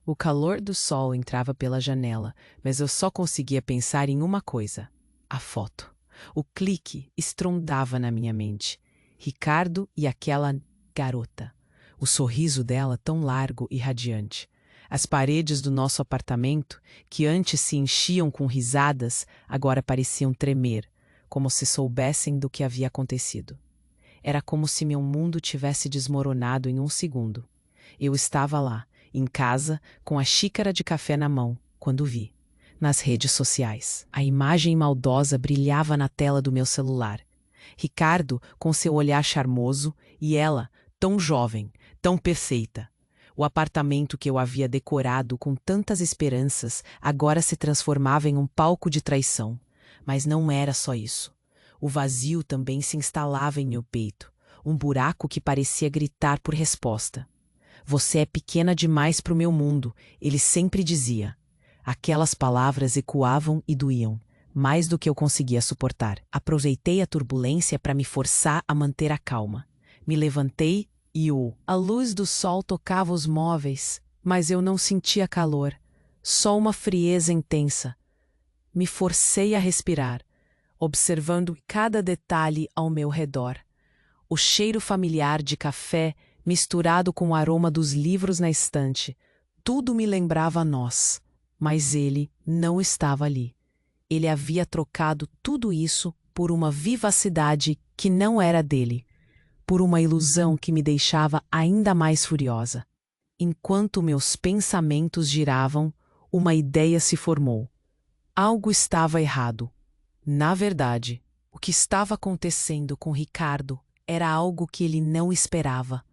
O calor do sol entrava pela janela, mas eu só conseguia pensar em uma coisa: a foto. O clique estrondava na minha mente. Ricardo e aquela garota. O sorriso dela tão largo e radiante. As paredes do nosso apartamento, que antes se enchiam com risadas, agora pareciam tremer, como se soubessem do que havia acontecido. Era como se meu mundo tivesse desmoronado em um segundo. Eu estava lá, em casa, com a xícara de café na mão, quando vi. Nas redes sociais, a imagem maldosa brilhava na tela do meu celular. Ricardo, com seu olhar charmoso, e ela, tão jovem, tão perfeita. O apartamento que eu havia decorado com tantas esperanças agora se transformava em um palco de traição. Mas não era só isso. O vazio também se instalava em meu peito, um buraco que parecia gritar por resposta. Você é pequena demais para o meu mundo, ele sempre dizia. Aquelas palavras ecoavam e doíam, mais do que eu conseguia suportar. Aproveitei a turbulência para me forçar a manter a calma. Me levantei e a luz do sol tocava os móveis, mas eu não sentia calor, só uma frieza intensa. Me forcei a respirar, observando cada detalhe ao meu redor. O cheiro familiar de café misturado com o aroma dos livros na estante, tudo me lembrava nós, mas ele não estava ali. Ele havia trocado tudo isso por uma vivacidade que não era dele, por uma ilusão que me deixava ainda mais furiosa. Enquanto meus pensamentos giravam, uma ideia se formou. Algo estava errado. Na verdade, o que estava acontecendo com Ricardo era algo que ele não esperava.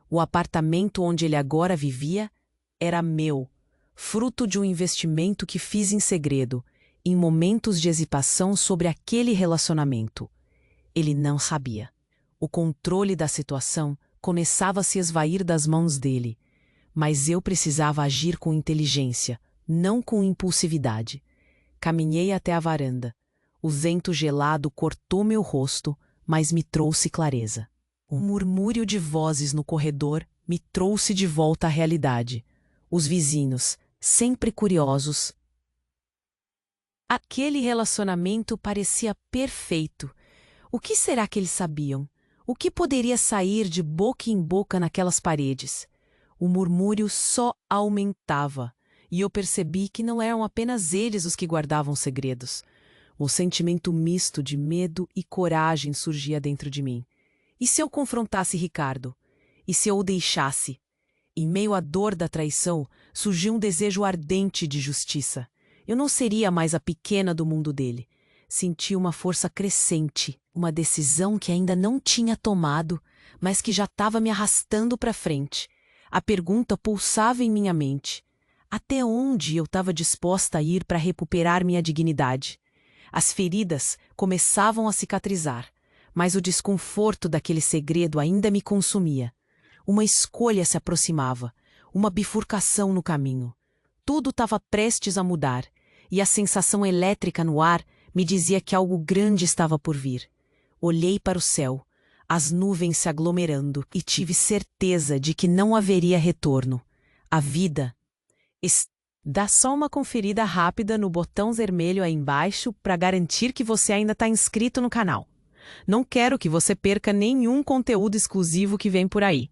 O apartamento onde ele agora vivia era meu, fruto de um investimento que fiz em segredo, em momentos de hesitação sobre aquele relacionamento. Ele não sabia. O controle da situação começava a se esvair das mãos dele, mas eu precisava agir com inteligência, não com impulsividade. Caminhei até a varanda. O vento gelado cortou meu rosto, mas me trouxe clareza. Um murmúrio de vozes no corredor me trouxe de volta à realidade. Os vizinhos, sempre curiosos. Aquele relacionamento parecia perfeito. O que será que eles sabiam? O que poderia sair de boca em boca naquelas paredes? O murmúrio só aumentava, e eu percebi que não eram apenas eles os que guardavam segredos. O sentimento misto de medo e coragem surgia dentro de mim. E se eu confrontasse Ricardo? E se eu o deixasse? Em meio à dor da traição, surgiu um desejo ardente de justiça. Eu não seria mais a pequena do mundo dele. Senti uma força crescente, uma decisão que ainda não tinha tomado, mas que já estava me arrastando para frente. A pergunta pulsava em minha mente. Até onde eu estava disposta a ir para recuperar minha dignidade? As feridas começavam a cicatrizar, mas o desconforto daquele segredo ainda me consumia. Uma escolha se aproximava, uma bifurcação no caminho. Tudo estava prestes a mudar, e a sensação elétrica no ar me dizia que algo grande estava por vir. Olhei para o céu, as nuvens se aglomerando, e tive certeza de que não haveria retorno. A vida... Dá só uma conferida rápida no botão vermelho aí embaixo para garantir que você ainda está inscrito no canal. Não quero que você perca nenhum conteúdo exclusivo que vem por aí.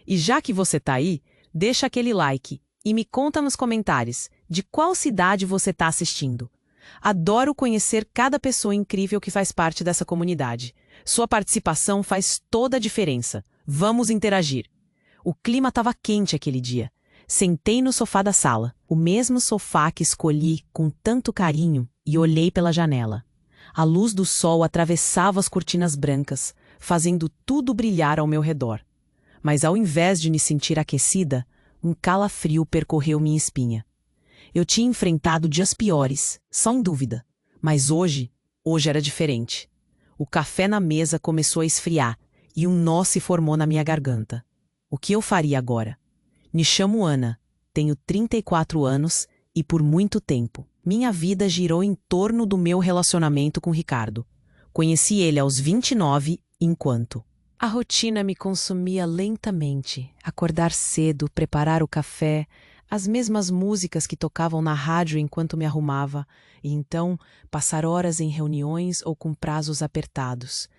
E já que você está aí, deixa aquele like e me conta nos comentários de qual cidade você está assistindo. Adoro conhecer cada pessoa incrível que faz parte dessa comunidade. Sua participação faz toda a diferença. Vamos interagir. O clima estava quente aquele dia. Sentei no sofá da sala, o mesmo sofá que escolhi com tanto carinho, e olhei pela janela. A luz do sol atravessava as cortinas brancas, fazendo tudo brilhar ao meu redor. Mas ao invés de me sentir aquecida, um calafrio percorreu minha espinha. Eu tinha enfrentado dias piores, sem dúvida, mas hoje era diferente. O café na mesa começou a esfriar e um nó se formou na minha garganta. O que eu faria agora? Me chamo Ana, tenho 34 anos e por muito tempo minha vida girou em torno do meu relacionamento com Ricardo. Conheci ele aos 29 enquanto a rotina me consumia lentamente. Acordar cedo, preparar o café, as mesmas músicas que tocavam na rádio enquanto me arrumava, e então passar horas em reuniões ou com prazos apertados.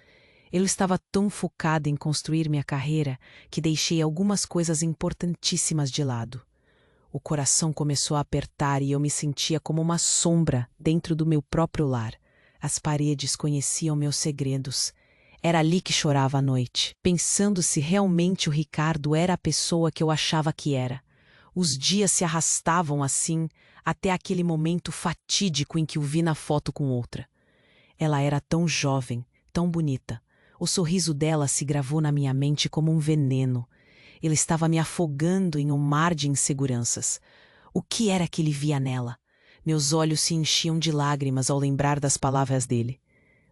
Eu estava tão focada em construir minha carreira que deixei algumas coisas importantíssimas de lado. O coração começou a apertar e eu me sentia como uma sombra dentro do meu próprio lar. As paredes conheciam meus segredos. Era ali que chorava à noite, pensando se realmente o Ricardo era a pessoa que eu achava que era. Os dias se arrastavam assim, até aquele momento fatídico em que o vi na foto com outra. Ela era tão jovem, tão bonita. O sorriso dela se gravou na minha mente como um veneno. Ele estava me afogando em um mar de inseguranças. O que era que ele via nela? Meus olhos se enchiam de lágrimas ao lembrar das palavras dele.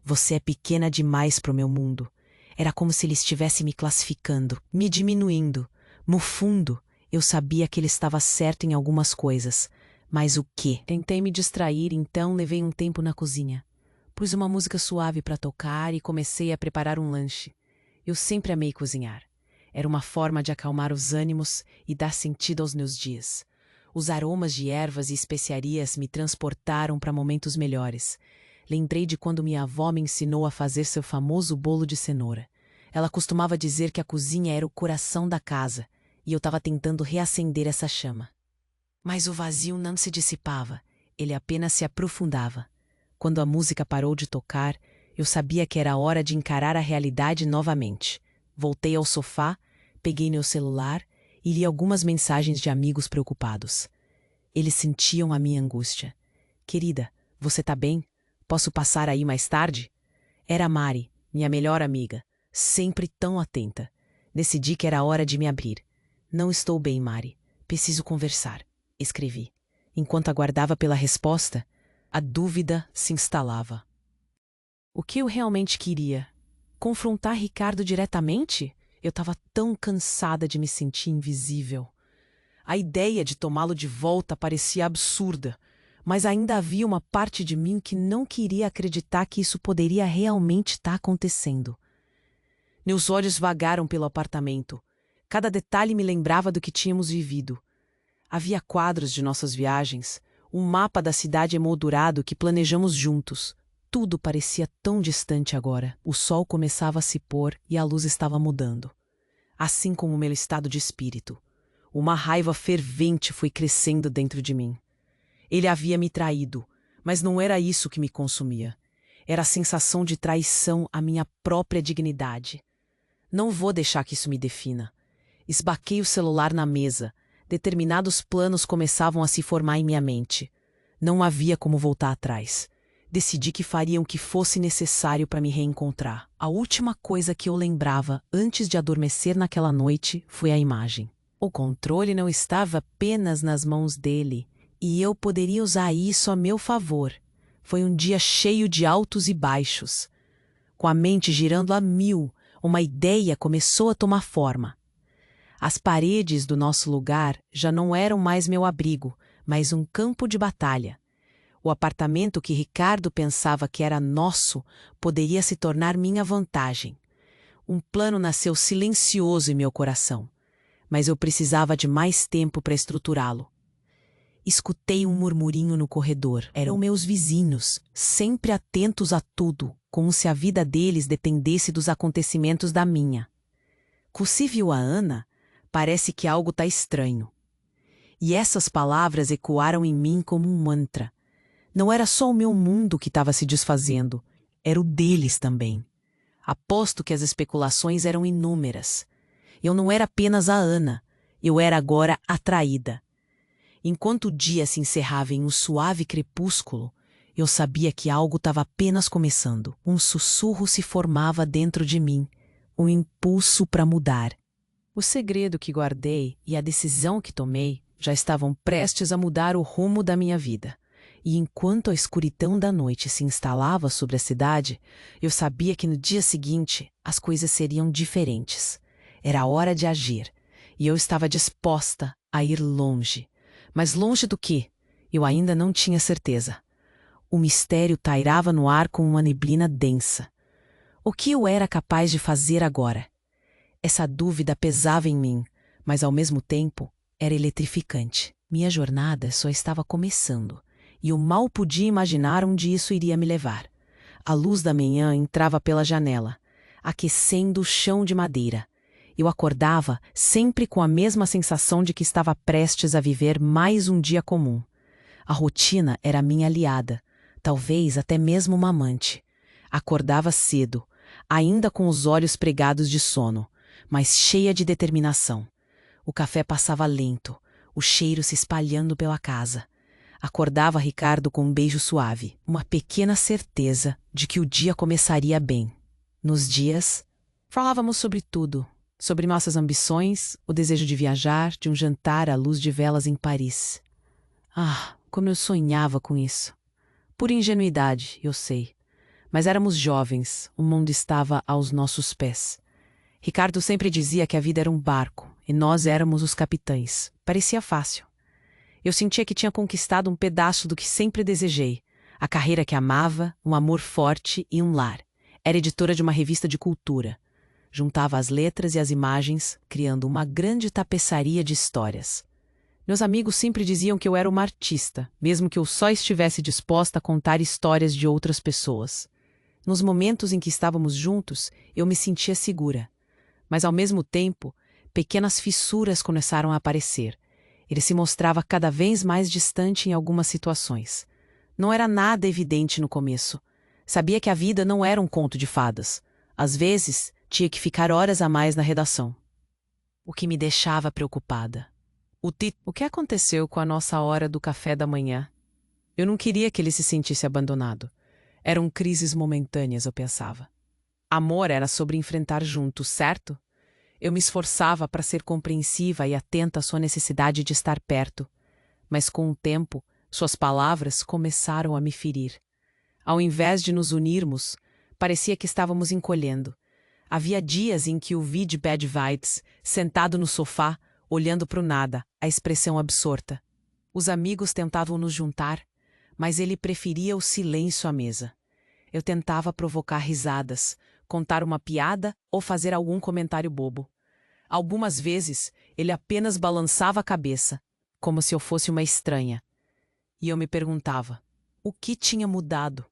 Você é pequena demais para o meu mundo. Era como se ele estivesse me classificando, me diminuindo. No fundo, eu sabia que ele estava certo em algumas coisas. Mas o quê? Tentei me distrair, então levei um tempo na cozinha. Pus uma música suave para tocar e comecei a preparar um lanche. Eu sempre amei cozinhar. Era uma forma de acalmar os ânimos e dar sentido aos meus dias. Os aromas de ervas e especiarias me transportaram para momentos melhores. Lembrei de quando minha avó me ensinou a fazer seu famoso bolo de cenoura. Ela costumava dizer que a cozinha era o coração da casa, e eu estava tentando reacender essa chama. Mas o vazio não se dissipava, ele apenas se aprofundava. Quando a música parou de tocar, eu sabia que era hora de encarar a realidade novamente. Voltei ao sofá, peguei meu celular e li algumas mensagens de amigos preocupados. Eles sentiam a minha angústia. Querida, você tá bem? Posso passar aí mais tarde? Era Mari, minha melhor amiga, sempre tão atenta. Decidi que era hora de me abrir. Não estou bem, Mari. Preciso conversar. Escrevi. Enquanto aguardava pela resposta, a dúvida se instalava. O que eu realmente queria? Confrontar Ricardo diretamente? Eu estava tão cansada de me sentir invisível. A ideia de tomá-lo de volta parecia absurda, mas ainda havia uma parte de mim que não queria acreditar que isso poderia realmente estar acontecendo. Meus olhos vagaram pelo apartamento. Cada detalhe me lembrava do que tínhamos vivido. Havia quadros de nossas viagens, um mapa da cidade emoldurado que planejamos juntos. Tudo parecia tão distante agora. O sol começava a se pôr e a luz estava mudando. Assim como o meu estado de espírito. Uma raiva fervente foi crescendo dentro de mim. Ele havia me traído, mas não era isso que me consumia. Era a sensação de traição à minha própria dignidade. Não vou deixar que isso me defina. Esbaquei o celular na mesa. Determinados planos começavam a se formar em minha mente. Não havia como voltar atrás. Decidi que faria o que fosse necessário para me reencontrar. A última coisa que eu lembrava antes de adormecer naquela noite foi a imagem. O controle não estava apenas nas mãos dele, e eu poderia usar isso a meu favor. Foi um dia cheio de altos e baixos. Com a mente girando a mil, uma ideia começou a tomar forma. As paredes do nosso lugar já não eram mais meu abrigo, mas um campo de batalha. O apartamento que Ricardo pensava que era nosso poderia se tornar minha vantagem. Um plano nasceu silencioso em meu coração, mas eu precisava de mais tempo para estruturá-lo. Escutei um murmurinho no corredor. Eram meus vizinhos, sempre atentos a tudo, como se a vida deles dependesse dos acontecimentos da minha. Cussi viu a Ana? Parece que algo está estranho. E essas palavras ecoaram em mim como um mantra. Não era só o meu mundo que estava se desfazendo, era o deles também. Aposto que as especulações eram inúmeras. Eu não era apenas a Ana, eu era agora a traída. Enquanto o dia se encerrava em um suave crepúsculo, eu sabia que algo estava apenas começando. Um sussurro se formava dentro de mim, um impulso para mudar. O segredo que guardei e a decisão que tomei já estavam prestes a mudar o rumo da minha vida. E enquanto a escuridão da noite se instalava sobre a cidade, eu sabia que no dia seguinte as coisas seriam diferentes. Era hora de agir, e eu estava disposta a ir longe. Mas longe do quê? Eu ainda não tinha certeza. O mistério pairava no ar com uma neblina densa. O que eu era capaz de fazer agora? Essa dúvida pesava em mim, mas ao mesmo tempo era eletrificante. Minha jornada só estava começando, e eu mal podia imaginar onde isso iria me levar. A luz da manhã entrava pela janela, aquecendo o chão de madeira. Eu acordava sempre com a mesma sensação de que estava prestes a viver mais um dia comum. A rotina era minha aliada, talvez até mesmo uma amante. Acordava cedo, ainda com os olhos pregados de sono, mas cheia de determinação. O café passava lento, o cheiro se espalhando pela casa. Acordava Ricardo com um beijo suave, uma pequena certeza de que o dia começaria bem. Nos dias, falávamos sobre tudo, sobre nossas ambições, o desejo de viajar, de um jantar à luz de velas em Paris. Ah, como eu sonhava com isso. Por ingenuidade, eu sei. Mas éramos jovens, o mundo estava aos nossos pés. Ricardo sempre dizia que a vida era um barco, e nós éramos os capitães. Parecia fácil. Eu sentia que tinha conquistado um pedaço do que sempre desejei. A carreira que amava, um amor forte e um lar. Era editora de uma revista de cultura. Juntava as letras e as imagens, criando uma grande tapeçaria de histórias. Meus amigos sempre diziam que eu era uma artista, mesmo que eu só estivesse disposta a contar histórias de outras pessoas. Nos momentos em que estávamos juntos, eu me sentia segura. Mas, ao mesmo tempo, pequenas fissuras começaram a aparecer. Ele se mostrava cada vez mais distante em algumas situações. Não era nada evidente no começo. Sabia que a vida não era um conto de fadas. Às vezes, tinha que ficar horas a mais na redação. O que me deixava preocupada. O que aconteceu com a nossa hora do café da manhã? Eu não queria que ele se sentisse abandonado. Eram crises momentâneas, eu pensava. Amor era sobre enfrentar juntos, certo? Eu me esforçava para ser compreensiva e atenta à sua necessidade de estar perto. Mas com o tempo, suas palavras começaram a me ferir. Ao invés de nos unirmos, parecia que estávamos encolhendo. Havia dias em que o vi de bad vibes, sentado no sofá, olhando para o nada, a expressão absorta. Os amigos tentavam nos juntar, mas ele preferia o silêncio à mesa. Eu tentava provocar risadas, contar uma piada ou fazer algum comentário bobo. Algumas vezes, ele apenas balançava a cabeça, como se eu fosse uma estranha. E eu me perguntava, o que tinha mudado?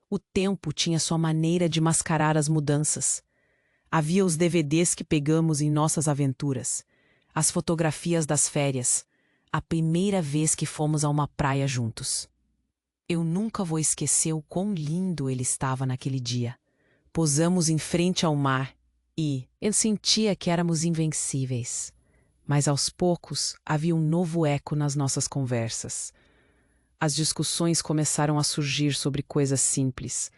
O tempo tinha sua maneira de mascarar as mudanças. Havia os DVDs que pegamos em nossas aventuras, as fotografias das férias, a primeira vez que fomos a uma praia juntos. Eu nunca vou esquecer o quão lindo ele estava naquele dia. Posamos em frente ao mar e eu sentia que éramos invencíveis. Mas aos poucos havia um novo eco nas nossas conversas. As discussões começaram a surgir sobre coisas simples.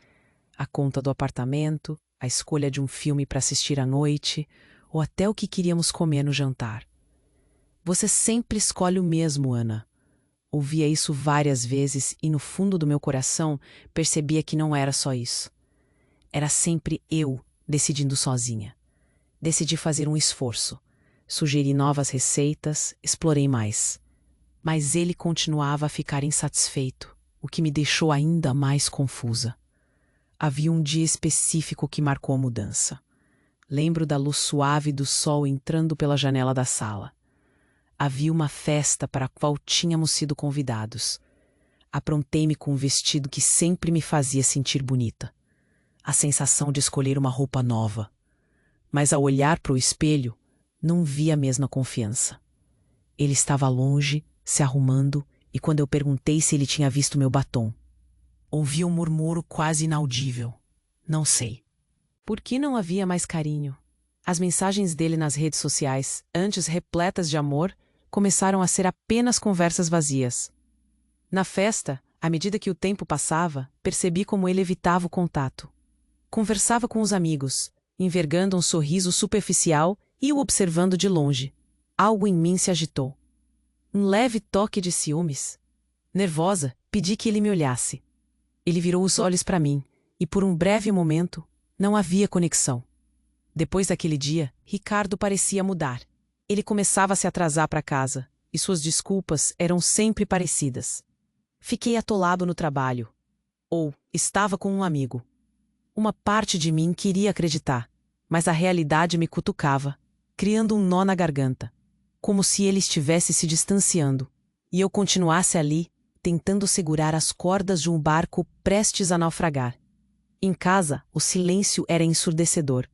A conta do apartamento, a escolha de um filme para assistir à noite, ou até o que queríamos comer no jantar. Você sempre escolhe o mesmo, Ana. Ouvia isso várias vezes e no fundo do meu coração percebia que não era só isso. Era sempre eu decidindo sozinha. Decidi fazer um esforço. Sugeri novas receitas, explorei mais. Mas ele continuava a ficar insatisfeito, o que me deixou ainda mais confusa. Havia um dia específico que marcou a mudança. Lembro da luz suave do sol entrando pela janela da sala. Havia uma festa para a qual tínhamos sido convidados. Aprontei-me com um vestido que sempre me fazia sentir bonita. A sensação de escolher uma roupa nova. Mas ao olhar para o espelho, não vi a mesma confiança. Ele estava longe, se arrumando, e quando eu perguntei se ele tinha visto meu batom, ouvi um murmúrio quase inaudível. Não sei. Por que não havia mais carinho? As mensagens dele nas redes sociais, antes repletas de amor, começaram a ser apenas conversas vazias. Na festa, à medida que o tempo passava, percebi como ele evitava o contato. Conversava com os amigos, envergando um sorriso superficial e o observando de longe. Algo em mim se agitou. Um leve toque de ciúmes. Nervosa, pedi que ele me olhasse. Ele virou os olhos para mim, e por um breve momento, não havia conexão. Depois daquele dia, Ricardo parecia mudar. Ele começava a se atrasar para casa, e suas desculpas eram sempre parecidas. Fiquei atolado no trabalho. Ou estava com um amigo. Uma parte de mim queria acreditar, mas a realidade me cutucava, criando um nó na garganta, como se ele estivesse se distanciando. e eu continuasse ali, tentando segurar as cordas de um barco prestes a naufragar. Em casa, o silêncio era ensurdecedor.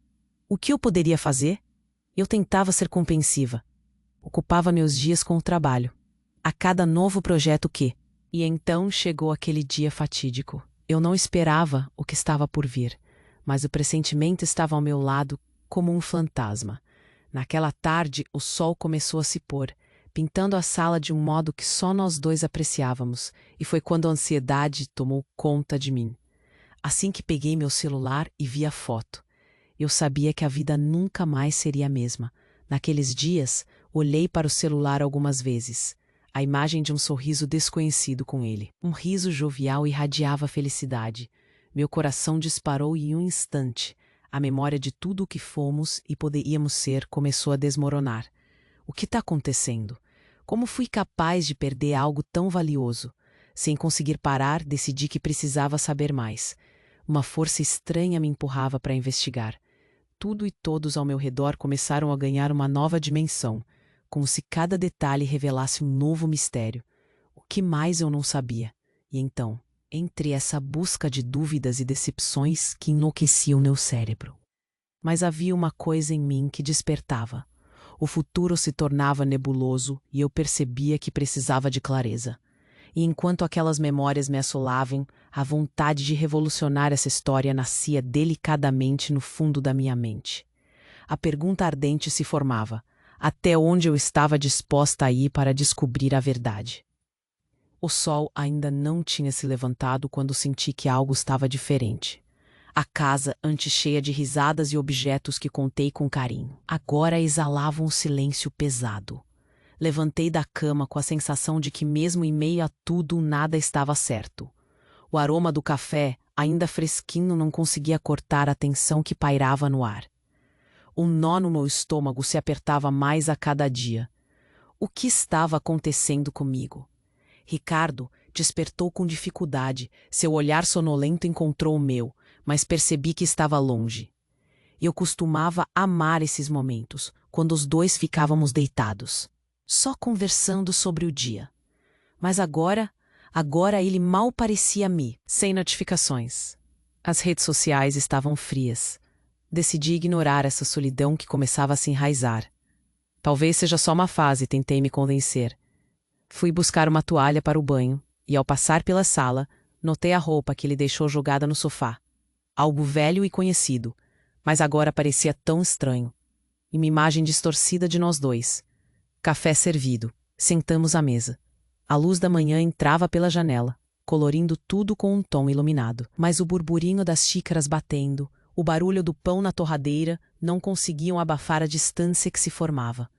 O que eu poderia fazer? Eu tentava ser compreensiva. Ocupava meus dias com o trabalho. A cada novo projeto que... E então chegou aquele dia fatídico. Eu não esperava o que estava por vir, mas o pressentimento estava ao meu lado como um fantasma. Naquela tarde, o sol começou a se pôr, pintando a sala de um modo que só nós dois apreciávamos, e foi quando a ansiedade tomou conta de mim. Assim que peguei meu celular e vi a foto, eu sabia que a vida nunca mais seria a mesma. Naqueles dias, olhei para o celular algumas vezes. A imagem de um sorriso desconhecido com ele. Um riso jovial irradiava felicidade. Meu coração disparou e em um instante. A memória de tudo o que fomos e poderíamos ser começou a desmoronar. O que está acontecendo? Como fui capaz de perder algo tão valioso? Sem conseguir parar, decidi que precisava saber mais. Uma força estranha me empurrava para investigar. Tudo e todos ao meu redor começaram a ganhar uma nova dimensão, como se cada detalhe revelasse um novo mistério. O que mais eu não sabia? E então, entre essa busca de dúvidas e decepções que enlouqueciam meu cérebro. Mas havia uma coisa em mim que despertava. O futuro se tornava nebuloso e eu percebia que precisava de clareza. E enquanto aquelas memórias me assolavam, a vontade de revolucionar essa história nascia delicadamente no fundo da minha mente. A pergunta ardente se formava: até onde eu estava disposta a ir para descobrir a verdade? O sol ainda não tinha se levantado quando senti que algo estava diferente. A casa, antes cheia de risadas e objetos que contei com carinho, agora exalava um silêncio pesado. Levantei da cama com a sensação de que mesmo em meio a tudo nada estava certo. O aroma do café, ainda fresquinho, não conseguia cortar a tensão que pairava no ar. Um nó no meu estômago se apertava mais a cada dia. O que estava acontecendo comigo? Ricardo despertou com dificuldade. Seu olhar sonolento encontrou o meu, mas percebi que estava longe. Eu costumava amar esses momentos, quando os dois ficávamos deitados, só conversando sobre o dia. Mas agora ele mal parecia-me, sem notificações. As redes sociais estavam frias. Decidi ignorar essa solidão que começava a se enraizar. Talvez seja só uma fase, tentei me convencer. Fui buscar uma toalha para o banho e, ao passar pela sala, notei a roupa que ele deixou jogada no sofá. Algo velho e conhecido, mas agora parecia tão estranho. E uma imagem distorcida de nós dois. Café servido. Sentamos à mesa. A luz da manhã entrava pela janela, colorindo tudo com um tom iluminado. Mas o burburinho das xícaras batendo, o barulho do pão na torradeira não conseguiam abafar a distância que se formava.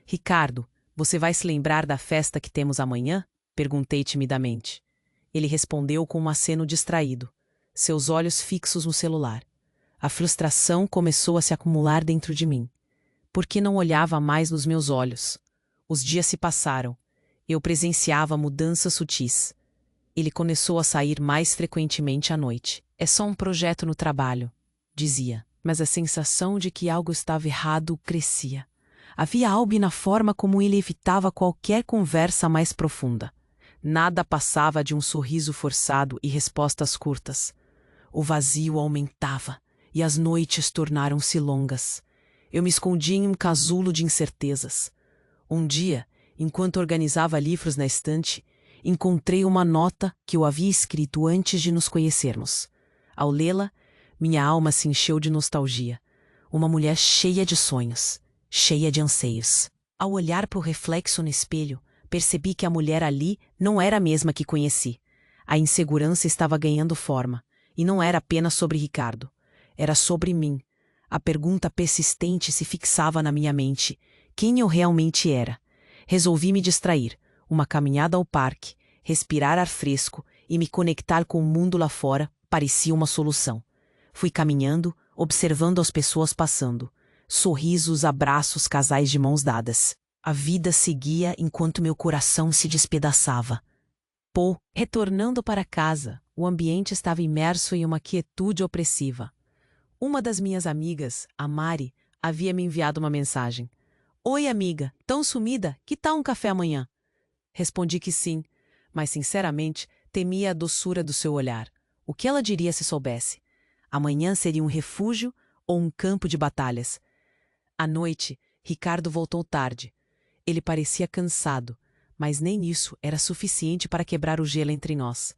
Ricardo, você vai se lembrar da festa que temos amanhã? Perguntei timidamente. Ele respondeu com um aceno distraído, seus olhos fixos no celular. A frustração começou a se acumular dentro de mim. Por que não olhava mais nos meus olhos? Os dias se passaram. Eu presenciava mudanças sutis. Ele começou a sair mais frequentemente à noite. É só um projeto no trabalho, dizia. Mas a sensação de que algo estava errado crescia. Havia algo na forma como ele evitava qualquer conversa mais profunda. Nada passava de um sorriso forçado e respostas curtas. O vazio aumentava e as noites tornaram-se longas. Eu me escondi em um casulo de incertezas. Um dia, enquanto organizava livros na estante, encontrei uma nota que eu havia escrito antes de nos conhecermos. Ao lê-la, minha alma se encheu de nostalgia. Uma mulher cheia de sonhos, cheia de anseios. Ao olhar para o reflexo no espelho, percebi que a mulher ali não era a mesma que conheci. A insegurança estava ganhando forma, e não era apenas sobre Ricardo. Era sobre mim. A pergunta persistente se fixava na minha mente. Quem eu realmente era? Resolvi me distrair. Uma caminhada ao parque, respirar ar fresco e me conectar com o mundo lá fora parecia uma solução. Fui caminhando, observando as pessoas passando. Sorrisos, abraços, casais de mãos dadas. A vida seguia enquanto meu coração se despedaçava. Retornando para casa, o ambiente estava imerso em uma quietude opressiva. Uma das minhas amigas, a Mari, havia me enviado uma mensagem. Oi, amiga, tão sumida, que tal um café amanhã? Respondi que sim, mas sinceramente temia a doçura do seu olhar. O que ela diria se soubesse? Amanhã seria um refúgio ou um campo de batalhas? À noite, Ricardo voltou tarde. Ele parecia cansado, mas nem isso era suficiente para quebrar o gelo entre nós.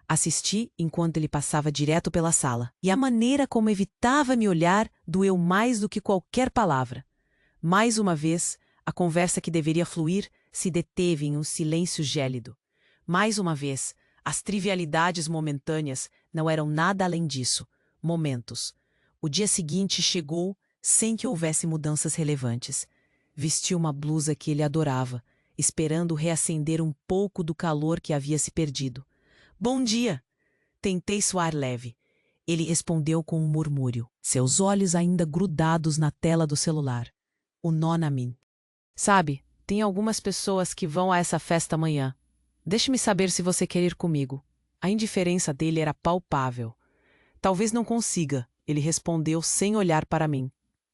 Assisti enquanto ele passava direto pela sala, e a maneira como evitava me olhar doeu mais do que qualquer palavra. Mais uma vez, a conversa que deveria fluir se deteve em um silêncio gélido. Mais uma vez, as trivialidades momentâneas não eram nada além disso, momentos. O dia seguinte chegou sem que houvesse mudanças relevantes. Vesti uma blusa que ele adorava, esperando reacender um pouco do calor que havia se perdido. Bom dia! Tentei soar leve. Ele respondeu com um murmúrio, seus olhos ainda grudados na tela do celular. O Nonamin. Sabe, tem algumas pessoas que vão a essa festa amanhã. Deixe-me saber se você quer ir comigo. A indiferença dele era palpável. Talvez não consiga, ele respondeu sem olhar para mim.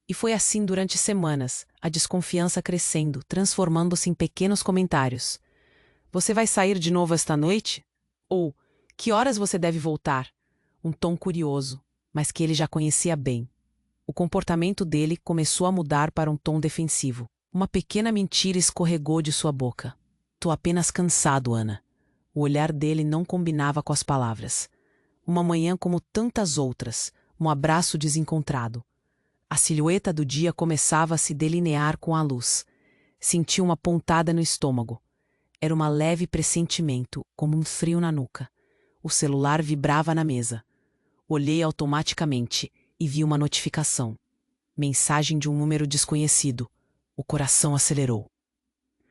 E foi assim durante semanas, a desconfiança crescendo, transformando-se em pequenos comentários. Você vai sair de novo esta noite? Ou, que horas você deve voltar? Um tom curioso, mas que ele já conhecia bem. O comportamento dele começou a mudar para um tom defensivo. Uma pequena mentira escorregou de sua boca. Tô apenas cansado, Ana. O olhar dele não combinava com as palavras. Uma manhã como tantas outras, um abraço desencontrado. A silhueta do dia começava a se delinear com a luz. Senti uma pontada no estômago. Era um leve pressentimento, como um frio na nuca. O celular vibrava na mesa. Olhei automaticamente e vi uma notificação. Mensagem de um número desconhecido. O coração acelerou.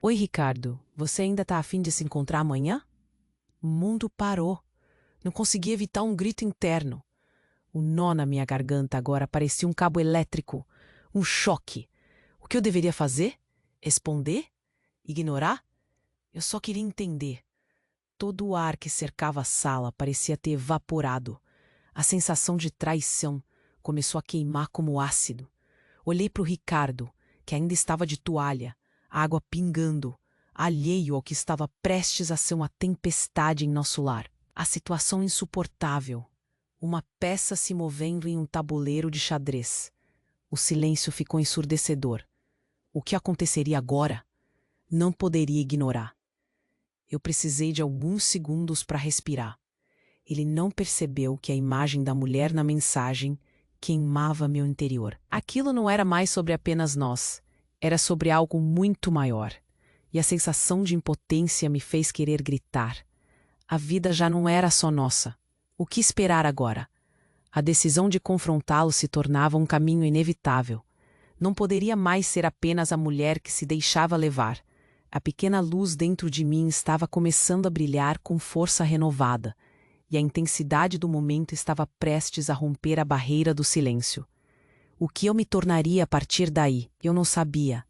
Oi, Ricardo. Você ainda está a fim de se encontrar amanhã? O mundo parou. Não consegui evitar um grito interno. O nó na minha garganta agora parecia um cabo elétrico. Um choque. O que eu deveria fazer? Responder? Ignorar? Eu só queria entender. Todo o ar que cercava a sala parecia ter evaporado. A sensação de traição começou a queimar como ácido. Olhei para o Ricardo, que ainda estava de toalha, a água pingando, alheio ao que estava prestes a ser uma tempestade em nosso lar. A situação insuportável. Uma peça se movendo em um tabuleiro de xadrez. O silêncio ficou ensurdecedor. O que aconteceria agora? Não poderia ignorar. Eu precisei de alguns segundos para respirar. Ele não percebeu que a imagem da mulher na mensagem queimava meu interior. Aquilo não era mais sobre apenas nós. Era sobre algo muito maior. E a sensação de impotência me fez querer gritar. A vida já não era só nossa. O que esperar agora? A decisão de confrontá-lo se tornava um caminho inevitável. Não poderia mais ser apenas a mulher que se deixava levar. A pequena luz dentro de mim estava começando a brilhar com força renovada, e a intensidade do momento estava prestes a romper a barreira do silêncio. O que eu me tornaria a partir daí, eu não sabia.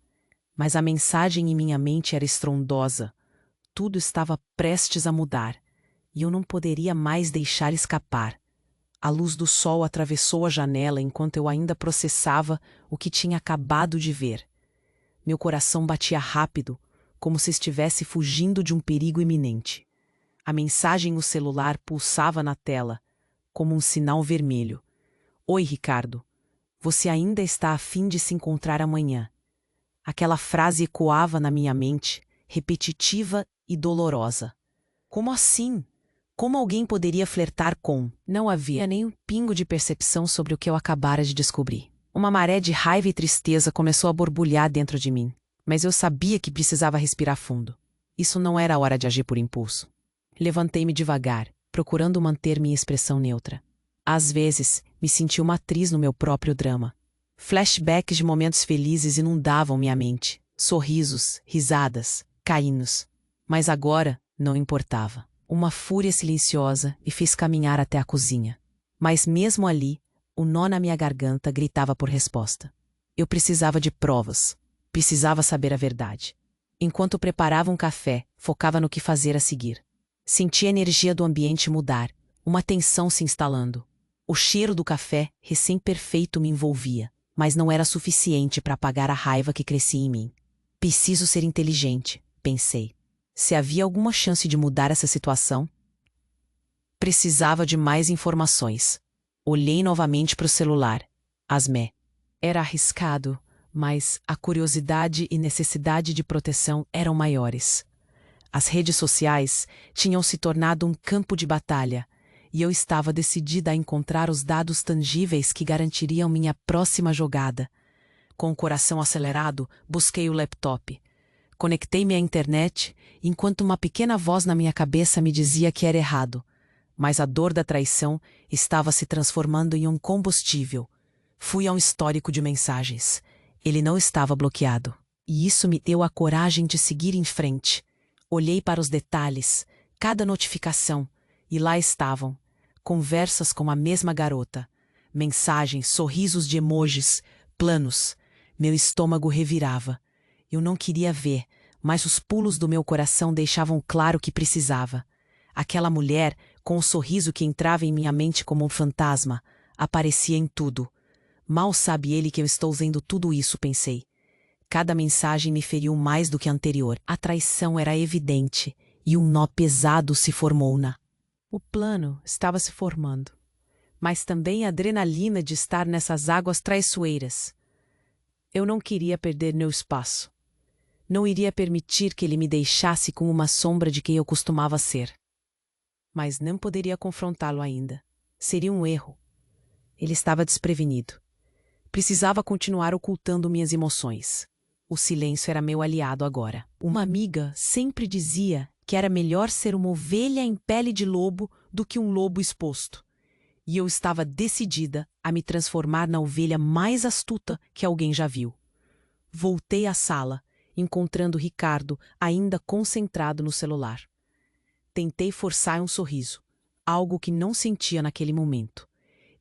Mas a mensagem em minha mente era estrondosa. Tudo estava prestes a mudar, e eu não poderia mais deixar escapar. A luz do sol atravessou a janela enquanto eu ainda processava o que tinha acabado de ver. Meu coração batia rápido, como se estivesse fugindo de um perigo iminente. A mensagem no celular pulsava na tela, como um sinal vermelho. Oi, Ricardo. Você ainda está a fim de se encontrar amanhã. Aquela frase ecoava na minha mente, repetitiva e dolorosa. Como assim? Como alguém poderia flertar com? Não havia nem um pingo de percepção sobre o que eu acabara de descobrir. Uma maré de raiva e tristeza começou a borbulhar dentro de mim, mas eu sabia que precisava respirar fundo. Isso não era a hora de agir por impulso. Levantei-me devagar, procurando manter minha expressão neutra. Às vezes, me senti uma atriz no meu próprio drama. Flashbacks de momentos felizes inundavam minha mente. Sorrisos, risadas, caínos. Mas agora, não importava. Uma fúria silenciosa me fez caminhar até a cozinha. Mas mesmo ali, o nó na minha garganta gritava por resposta. Eu precisava de provas. Precisava saber a verdade. Enquanto preparava um café, focava no que fazer a seguir. Senti a energia do ambiente mudar, uma tensão se instalando. O cheiro do café, recém-perfeito, me envolvia, mas não era suficiente para apagar a raiva que crescia em mim. Preciso ser inteligente, pensei. se havia alguma chance de mudar essa situação. Precisava de mais informações. Olhei novamente para o celular. Asmé. Era arriscado, mas a curiosidade e necessidade de proteção eram maiores. As redes sociais tinham se tornado um campo de batalha, e eu estava decidida a encontrar os dados tangíveis que garantiriam minha próxima jogada. Com o coração acelerado, busquei o laptop. Conectei-me à internet, enquanto uma pequena voz na minha cabeça me dizia que era errado. Mas a dor da traição estava se transformando em um combustível. Fui a um histórico de mensagens. Ele não estava bloqueado. E isso me deu a coragem de seguir em frente. Olhei para os detalhes, cada notificação, e lá estavam. Conversas com a mesma garota. Mensagens, sorrisos de emojis, planos. Meu estômago revirava. Eu não queria ver, mas os pulos do meu coração deixavam claro que precisava. Aquela mulher, com o sorriso que entrava em minha mente como um fantasma, aparecia em tudo. Mal sabe ele que eu estou vendo tudo isso, pensei. Cada mensagem me feriu mais do que a anterior. A traição era evidente, e um nó pesado se formou-na. O plano estava se formando, mas também a adrenalina de estar nessas águas traiçoeiras. Eu não queria perder meu espaço. Não iria permitir que ele me deixasse com uma sombra de quem eu costumava ser. Mas não poderia confrontá-lo ainda. Seria um erro. Ele estava desprevenido. Precisava continuar ocultando minhas emoções. O silêncio era meu aliado agora. Uma amiga sempre dizia que era melhor ser uma ovelha em pele de lobo do que um lobo exposto. E eu estava decidida a me transformar na ovelha mais astuta que alguém já viu. Voltei à sala, encontrando Ricardo ainda concentrado no celular. Tentei forçar um sorriso, algo que não sentia naquele momento.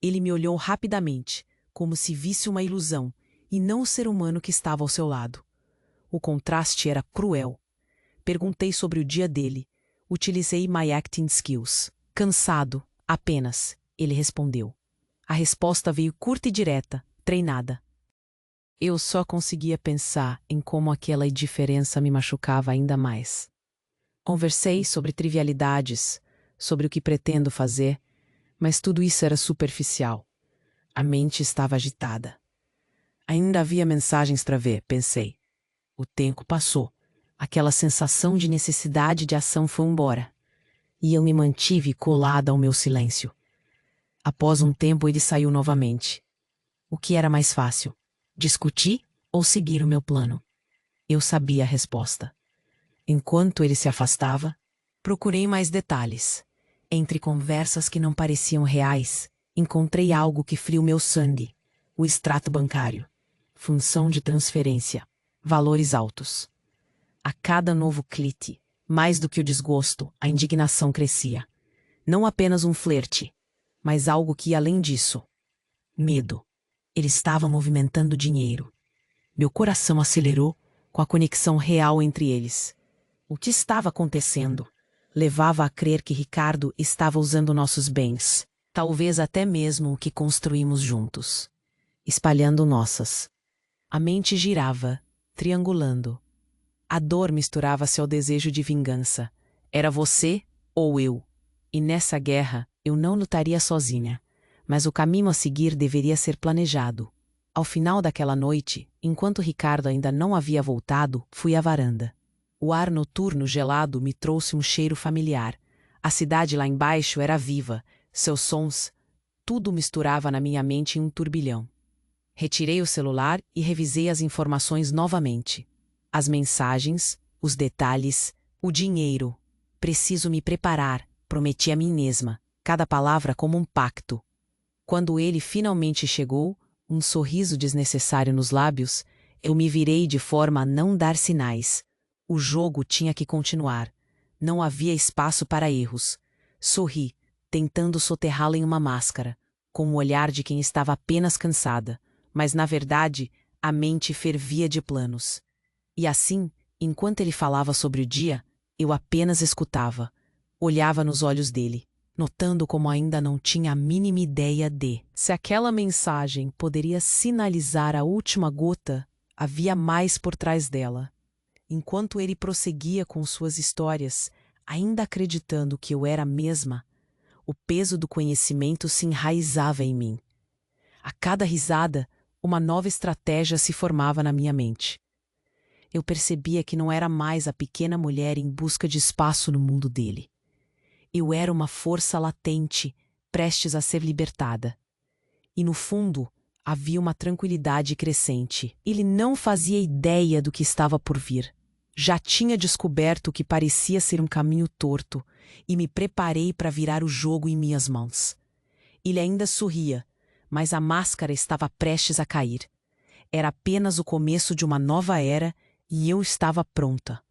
Ele me olhou rapidamente, como se visse uma ilusão, e não o ser humano que estava ao seu lado. O contraste era cruel. Perguntei sobre o dia dele. Utilizei My Acting Skills. Cansado, apenas, ele respondeu. A resposta veio curta e direta, treinada. Eu só conseguia pensar em como aquela indiferença me machucava ainda mais. Conversei sobre trivialidades, sobre o que pretendo fazer, mas tudo isso era superficial. A mente estava agitada. Ainda havia mensagens para ver, pensei. O tempo passou. Aquela sensação de necessidade de ação foi embora. E eu me mantive colada ao meu silêncio. Após um tempo ele saiu novamente. O que era mais fácil? Discutir ou seguir o meu plano? Eu sabia a resposta. Enquanto ele se afastava, procurei mais detalhes. Entre conversas que não pareciam reais, encontrei algo que friu meu sangue. O extrato bancário. Função de transferência. Valores altos. A cada novo clique, mais do que o desgosto, a indignação crescia. Não apenas um flerte, mas algo que ia além disso. Medo. Ele estava movimentando dinheiro. Meu coração acelerou com a conexão real entre eles. O que estava acontecendo? Levava a crer que Ricardo estava usando nossos bens, talvez até mesmo o que construímos juntos, espalhando nossas. A mente girava, triangulando. A dor misturava-se ao desejo de vingança. Era você ou eu. E nessa guerra eu não lutaria sozinha. Mas o caminho a seguir deveria ser planejado. Ao final daquela noite, enquanto Ricardo ainda não havia voltado, fui à varanda. O ar noturno gelado me trouxe um cheiro familiar. A cidade lá embaixo era viva, seus sons, tudo misturava na minha mente em um turbilhão. Retirei o celular e revisei as informações novamente. As mensagens, os detalhes, o dinheiro. Preciso me preparar, prometi a mim mesma, cada palavra como um pacto. Quando ele finalmente chegou, um sorriso desnecessário nos lábios, eu me virei de forma a não dar sinais. O jogo tinha que continuar. Não havia espaço para erros. Sorri, tentando soterrá-la em uma máscara, com o olhar de quem estava apenas cansada, mas na verdade a mente fervia de planos. E assim, enquanto ele falava sobre o dia, eu apenas escutava. Olhava nos olhos dele, notando como ainda não tinha a mínima ideia de se aquela mensagem poderia sinalizar a última gota, havia mais por trás dela. enquanto ele prosseguia com suas histórias, ainda acreditando que eu era a mesma, o peso do conhecimento se enraizava em mim. A cada risada, uma nova estratégia se formava na minha mente. Eu percebia que não era mais a pequena mulher em busca de espaço no mundo dele. Eu era uma força latente, prestes a ser libertada. E no fundo, havia uma tranquilidade crescente. Ele não fazia ideia do que estava por vir. Já tinha descoberto o que parecia ser um caminho torto e me preparei para virar o jogo em minhas mãos. Ele ainda sorria, mas a máscara estava prestes a cair. Era apenas o começo de uma nova era e eu estava pronta.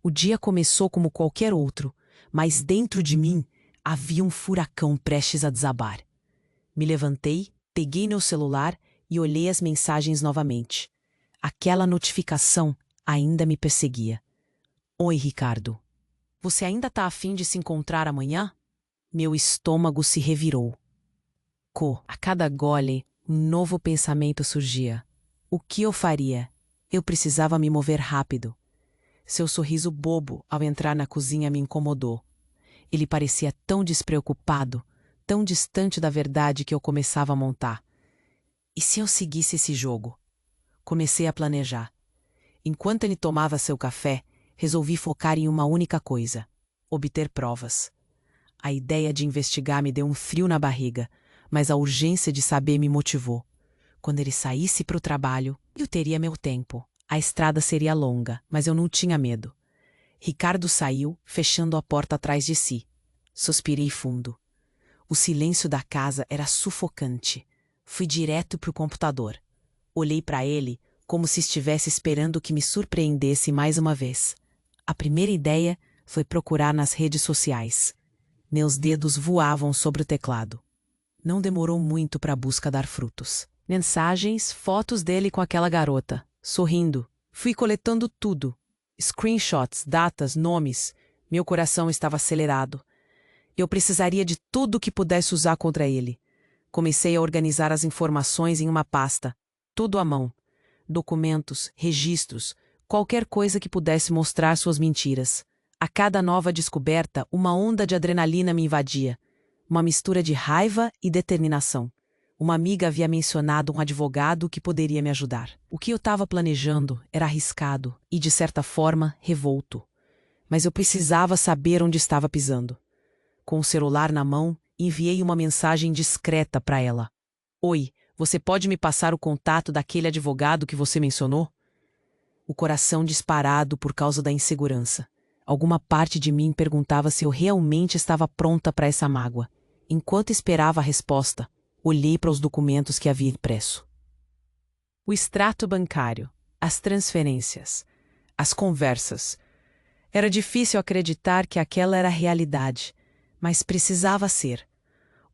O dia começou como qualquer outro, mas dentro de mim havia um furacão prestes a desabar. Me levantei, peguei meu celular e olhei as mensagens novamente. Aquela notificação ainda me perseguia. Oi, Ricardo. Você ainda tá afim de se encontrar amanhã? Meu estômago se revirou. A cada gole, um novo pensamento surgia. O que eu faria? Eu precisava me mover rápido. Seu sorriso bobo ao entrar na cozinha me incomodou. Ele parecia tão despreocupado, tão distante da verdade que eu começava a montar. E se eu seguisse esse jogo? Comecei a planejar. Enquanto ele tomava seu café, resolvi focar em uma única coisa: obter provas. A ideia de investigar me deu um frio na barriga, mas a urgência de saber me motivou. Quando ele saísse para o trabalho, eu teria meu tempo. A estrada seria longa, mas eu não tinha medo. Ricardo saiu, fechando a porta atrás de si. Suspirei fundo. O silêncio da casa era sufocante. Fui direto para o computador. Olhei para ele como se estivesse esperando que me surpreendesse mais uma vez. A primeira ideia foi procurar nas redes sociais. Meus dedos voavam sobre o teclado. Não demorou muito para a busca dar frutos. Mensagens, fotos dele com aquela garota, sorrindo. Fui coletando tudo. Screenshots, datas, nomes. Meu coração estava acelerado. Eu precisaria de tudo que pudesse usar contra ele. Comecei a organizar as informações em uma pasta. Tudo à mão. Documentos, registros, qualquer coisa que pudesse mostrar suas mentiras. A cada nova descoberta, uma onda de adrenalina me invadia. Uma mistura de raiva e determinação. Uma amiga havia mencionado um advogado que poderia me ajudar. O que eu estava planejando era arriscado e, de certa forma, revolto. Mas eu precisava saber onde estava pisando. Com o celular na mão, enviei uma mensagem discreta para ela. Oi, você pode me passar o contato daquele advogado que você mencionou? O coração disparado por causa da insegurança. Alguma parte de mim perguntava se eu realmente estava pronta para essa mágoa. Enquanto esperava a resposta, olhei para os documentos que havia impresso. O extrato bancário, as transferências, as conversas. Era difícil acreditar que aquela era a realidade, mas precisava ser.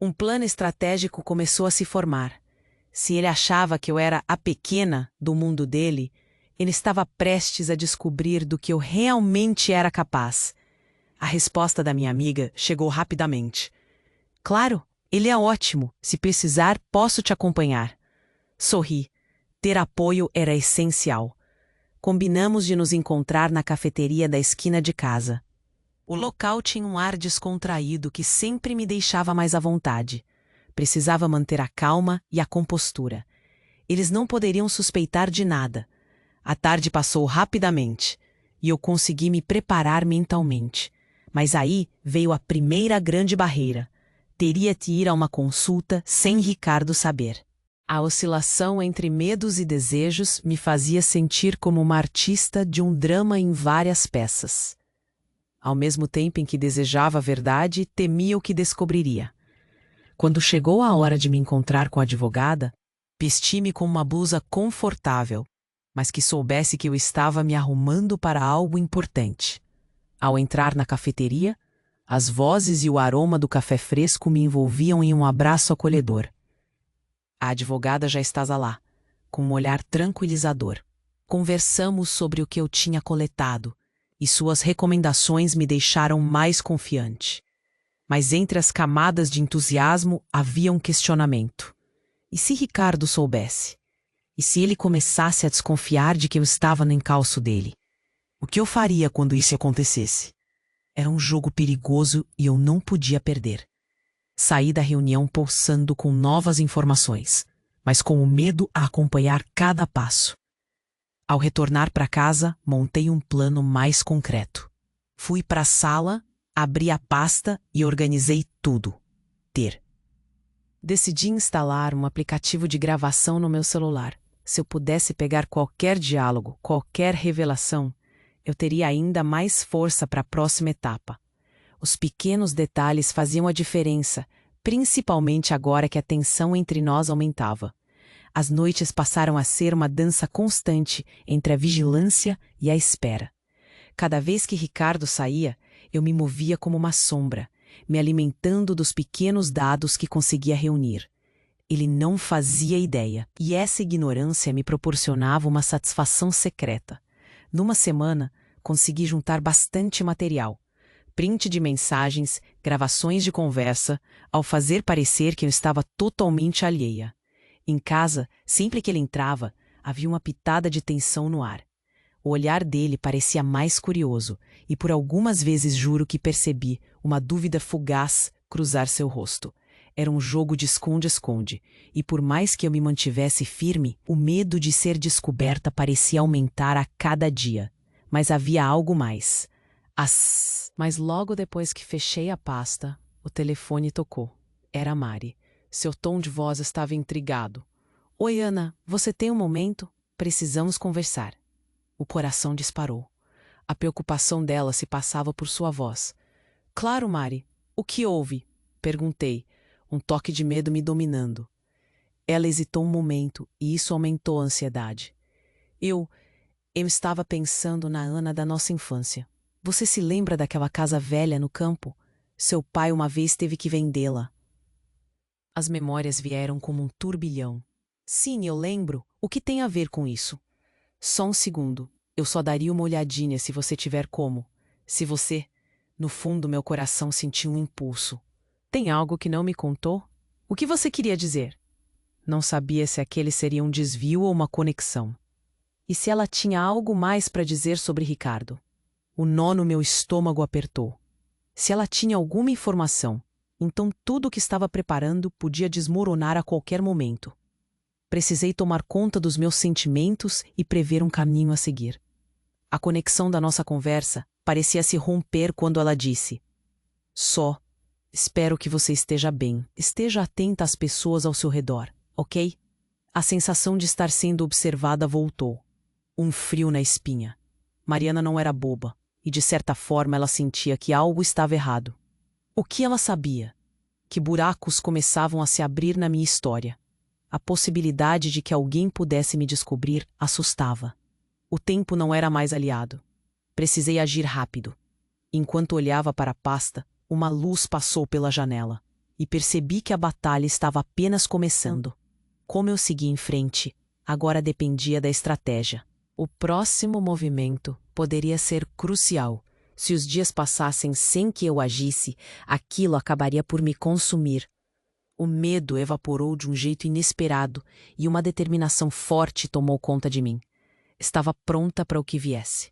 Um plano estratégico começou a se formar. Se ele achava que eu era a pequena do mundo dele, ele estava prestes a descobrir do que eu realmente era capaz. A resposta da minha amiga chegou rapidamente. Claro, ele é ótimo. Se precisar, posso te acompanhar. Sorri. Ter apoio era essencial. Combinamos de nos encontrar na cafeteria da esquina de casa. O local tinha um ar descontraído que sempre me deixava mais à vontade. Precisava manter a calma e a compostura. Eles não poderiam suspeitar de nada. A tarde passou rapidamente e eu consegui me preparar mentalmente. Mas aí veio a primeira grande barreira. Teria de ir a uma consulta sem Ricardo saber. A oscilação entre medos e desejos me fazia sentir como uma artista de um drama em várias peças. Ao mesmo tempo em que desejava a verdade, temia o que descobriria. Quando chegou a hora de me encontrar com a advogada, vesti-me com uma blusa confortável, mas que soubesse que eu estava me arrumando para algo importante. Ao entrar na cafeteria, as vozes e o aroma do café fresco me envolviam em um abraço acolhedor. A advogada já estava lá, com um olhar tranquilizador. Conversamos sobre o que eu tinha coletado, e suas recomendações me deixaram mais confiante. Mas entre as camadas de entusiasmo havia um questionamento. E se Ricardo soubesse? E se ele começasse a desconfiar de que eu estava no encalço dele? O que eu faria quando isso acontecesse? Era um jogo perigoso e eu não podia perder. Saí da reunião pulsando com novas informações, mas com o medo a acompanhar cada passo. Ao retornar para casa, montei um plano mais concreto. Fui para a sala, abri a pasta e organizei tudo. Decidi instalar um aplicativo de gravação no meu celular. Se eu pudesse pegar qualquer diálogo, qualquer revelação, eu teria ainda mais força para a próxima etapa. Os pequenos detalhes faziam a diferença, principalmente agora que a tensão entre nós aumentava. As noites passaram a ser uma dança constante entre a vigilância e a espera. Cada vez que Ricardo saía, eu me movia como uma sombra, me alimentando dos pequenos dados que conseguia reunir. Ele não fazia ideia, e essa ignorância me proporcionava uma satisfação secreta. Numa semana, consegui juntar bastante material. Print de mensagens, gravações de conversa, ao fazer parecer que eu estava totalmente alheia. Em casa, sempre que ele entrava, havia uma pitada de tensão no ar. O olhar dele parecia mais curioso, e por algumas vezes juro que percebi uma dúvida fugaz cruzar seu rosto. Era um jogo de esconde-esconde, e por mais que eu me mantivesse firme, o medo de ser descoberta parecia aumentar a cada dia. Mas havia algo mais. Mas logo depois que fechei a pasta, o telefone tocou. Era Mari. Seu tom de voz estava intrigado. Oi, Ana, você tem um momento? Precisamos conversar. O coração disparou. A preocupação dela se passava por sua voz. Claro, Mari. O que houve? Perguntei, um toque de medo me dominando. Ela hesitou um momento e isso aumentou a ansiedade. Eu estava pensando na Ana da nossa infância. Você se lembra daquela casa velha no campo? Seu pai uma vez teve que vendê-la. As memórias vieram como um turbilhão. Sim, eu lembro. O que tem a ver com isso? Só um segundo. Eu só daria uma olhadinha se você tiver como. Se você... No fundo, meu coração sentiu um impulso. Tem algo que não me contou? O que você queria dizer? Não sabia se aquele seria um desvio ou uma conexão. E se ela tinha algo mais para dizer sobre Ricardo? O nó no meu estômago apertou. Se ela tinha alguma informação, então tudo o que estava preparando podia desmoronar a qualquer momento. Precisei tomar conta dos meus sentimentos e prever um caminho a seguir. A conexão da nossa conversa parecia se romper quando ela disse: espero que você esteja bem. Esteja atenta às pessoas ao seu redor, ok? A sensação de estar sendo observada voltou. Um frio na espinha. Mariana não era boba, e de certa forma ela sentia que algo estava errado. O que ela sabia? Que buracos começavam a se abrir na minha história. A possibilidade de que alguém pudesse me descobrir assustava. O tempo não era mais aliado. Precisei agir rápido. Enquanto olhava para a pasta, uma luz passou pela janela, e percebi que a batalha estava apenas começando. Como eu segui em frente, agora dependia da estratégia. O próximo movimento poderia ser crucial. Se os dias passassem sem que eu agisse, aquilo acabaria por me consumir. O medo evaporou de um jeito inesperado e uma determinação forte tomou conta de mim. Estava pronta para o que viesse.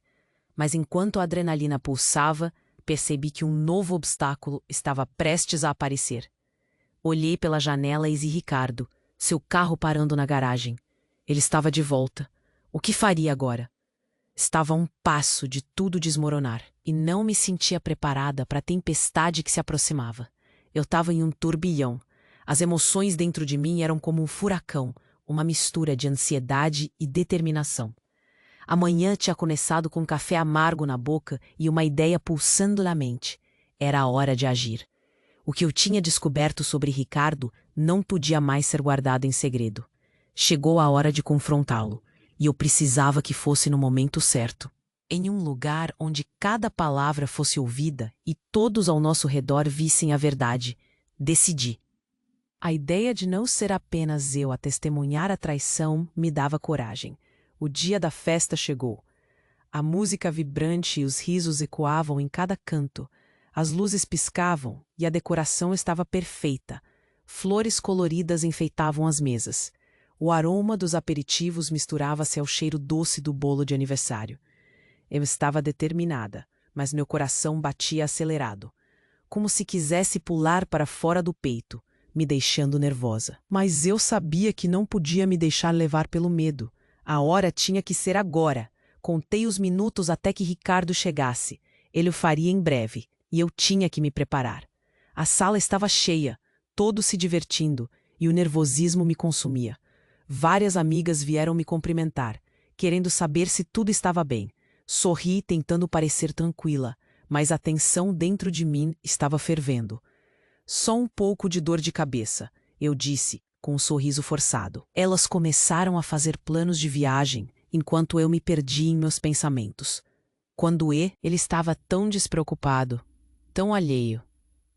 Mas enquanto a adrenalina pulsava, percebi que um novo obstáculo estava prestes a aparecer. Olhei pela janela e vi Ricardo, seu carro parando na garagem. Ele estava de volta. O que faria agora? Estava a um passo de tudo desmoronar e não me sentia preparada para a tempestade que se aproximava. Eu estava em um turbilhão. As emoções dentro de mim eram como um furacão, uma mistura de ansiedade e determinação. A manhã tinha começado com um café amargo na boca e uma ideia pulsando na mente. Era a hora de agir. O que eu tinha descoberto sobre Ricardo não podia mais ser guardado em segredo. Chegou a hora de confrontá-lo, e eu precisava que fosse no momento certo. Em um lugar onde cada palavra fosse ouvida e todos ao nosso redor vissem a verdade, decidi. A ideia de não ser apenas eu a testemunhar a traição me dava coragem. O dia da festa chegou. A música vibrante e os risos ecoavam em cada canto. As luzes piscavam e a decoração estava perfeita. Flores coloridas enfeitavam as mesas. O aroma dos aperitivos misturava-se ao cheiro doce do bolo de aniversário. Eu estava determinada, mas meu coração batia acelerado, como se quisesse pular para fora do peito, me deixando nervosa. Mas eu sabia que não podia me deixar levar pelo medo. A hora tinha que ser agora. Contei os minutos até que Ricardo chegasse. Ele o faria em breve, e eu tinha que me preparar. A sala estava cheia, todos se divertindo, e o nervosismo me consumia. Várias amigas vieram me cumprimentar, querendo saber se tudo estava bem. Sorri, tentando parecer tranquila, mas a tensão dentro de mim estava fervendo. Só um pouco de dor de cabeça, eu disse, com um sorriso forçado. Elas começaram a fazer planos de viagem, enquanto eu me perdi em meus pensamentos. Quando ele estava tão despreocupado, tão alheio.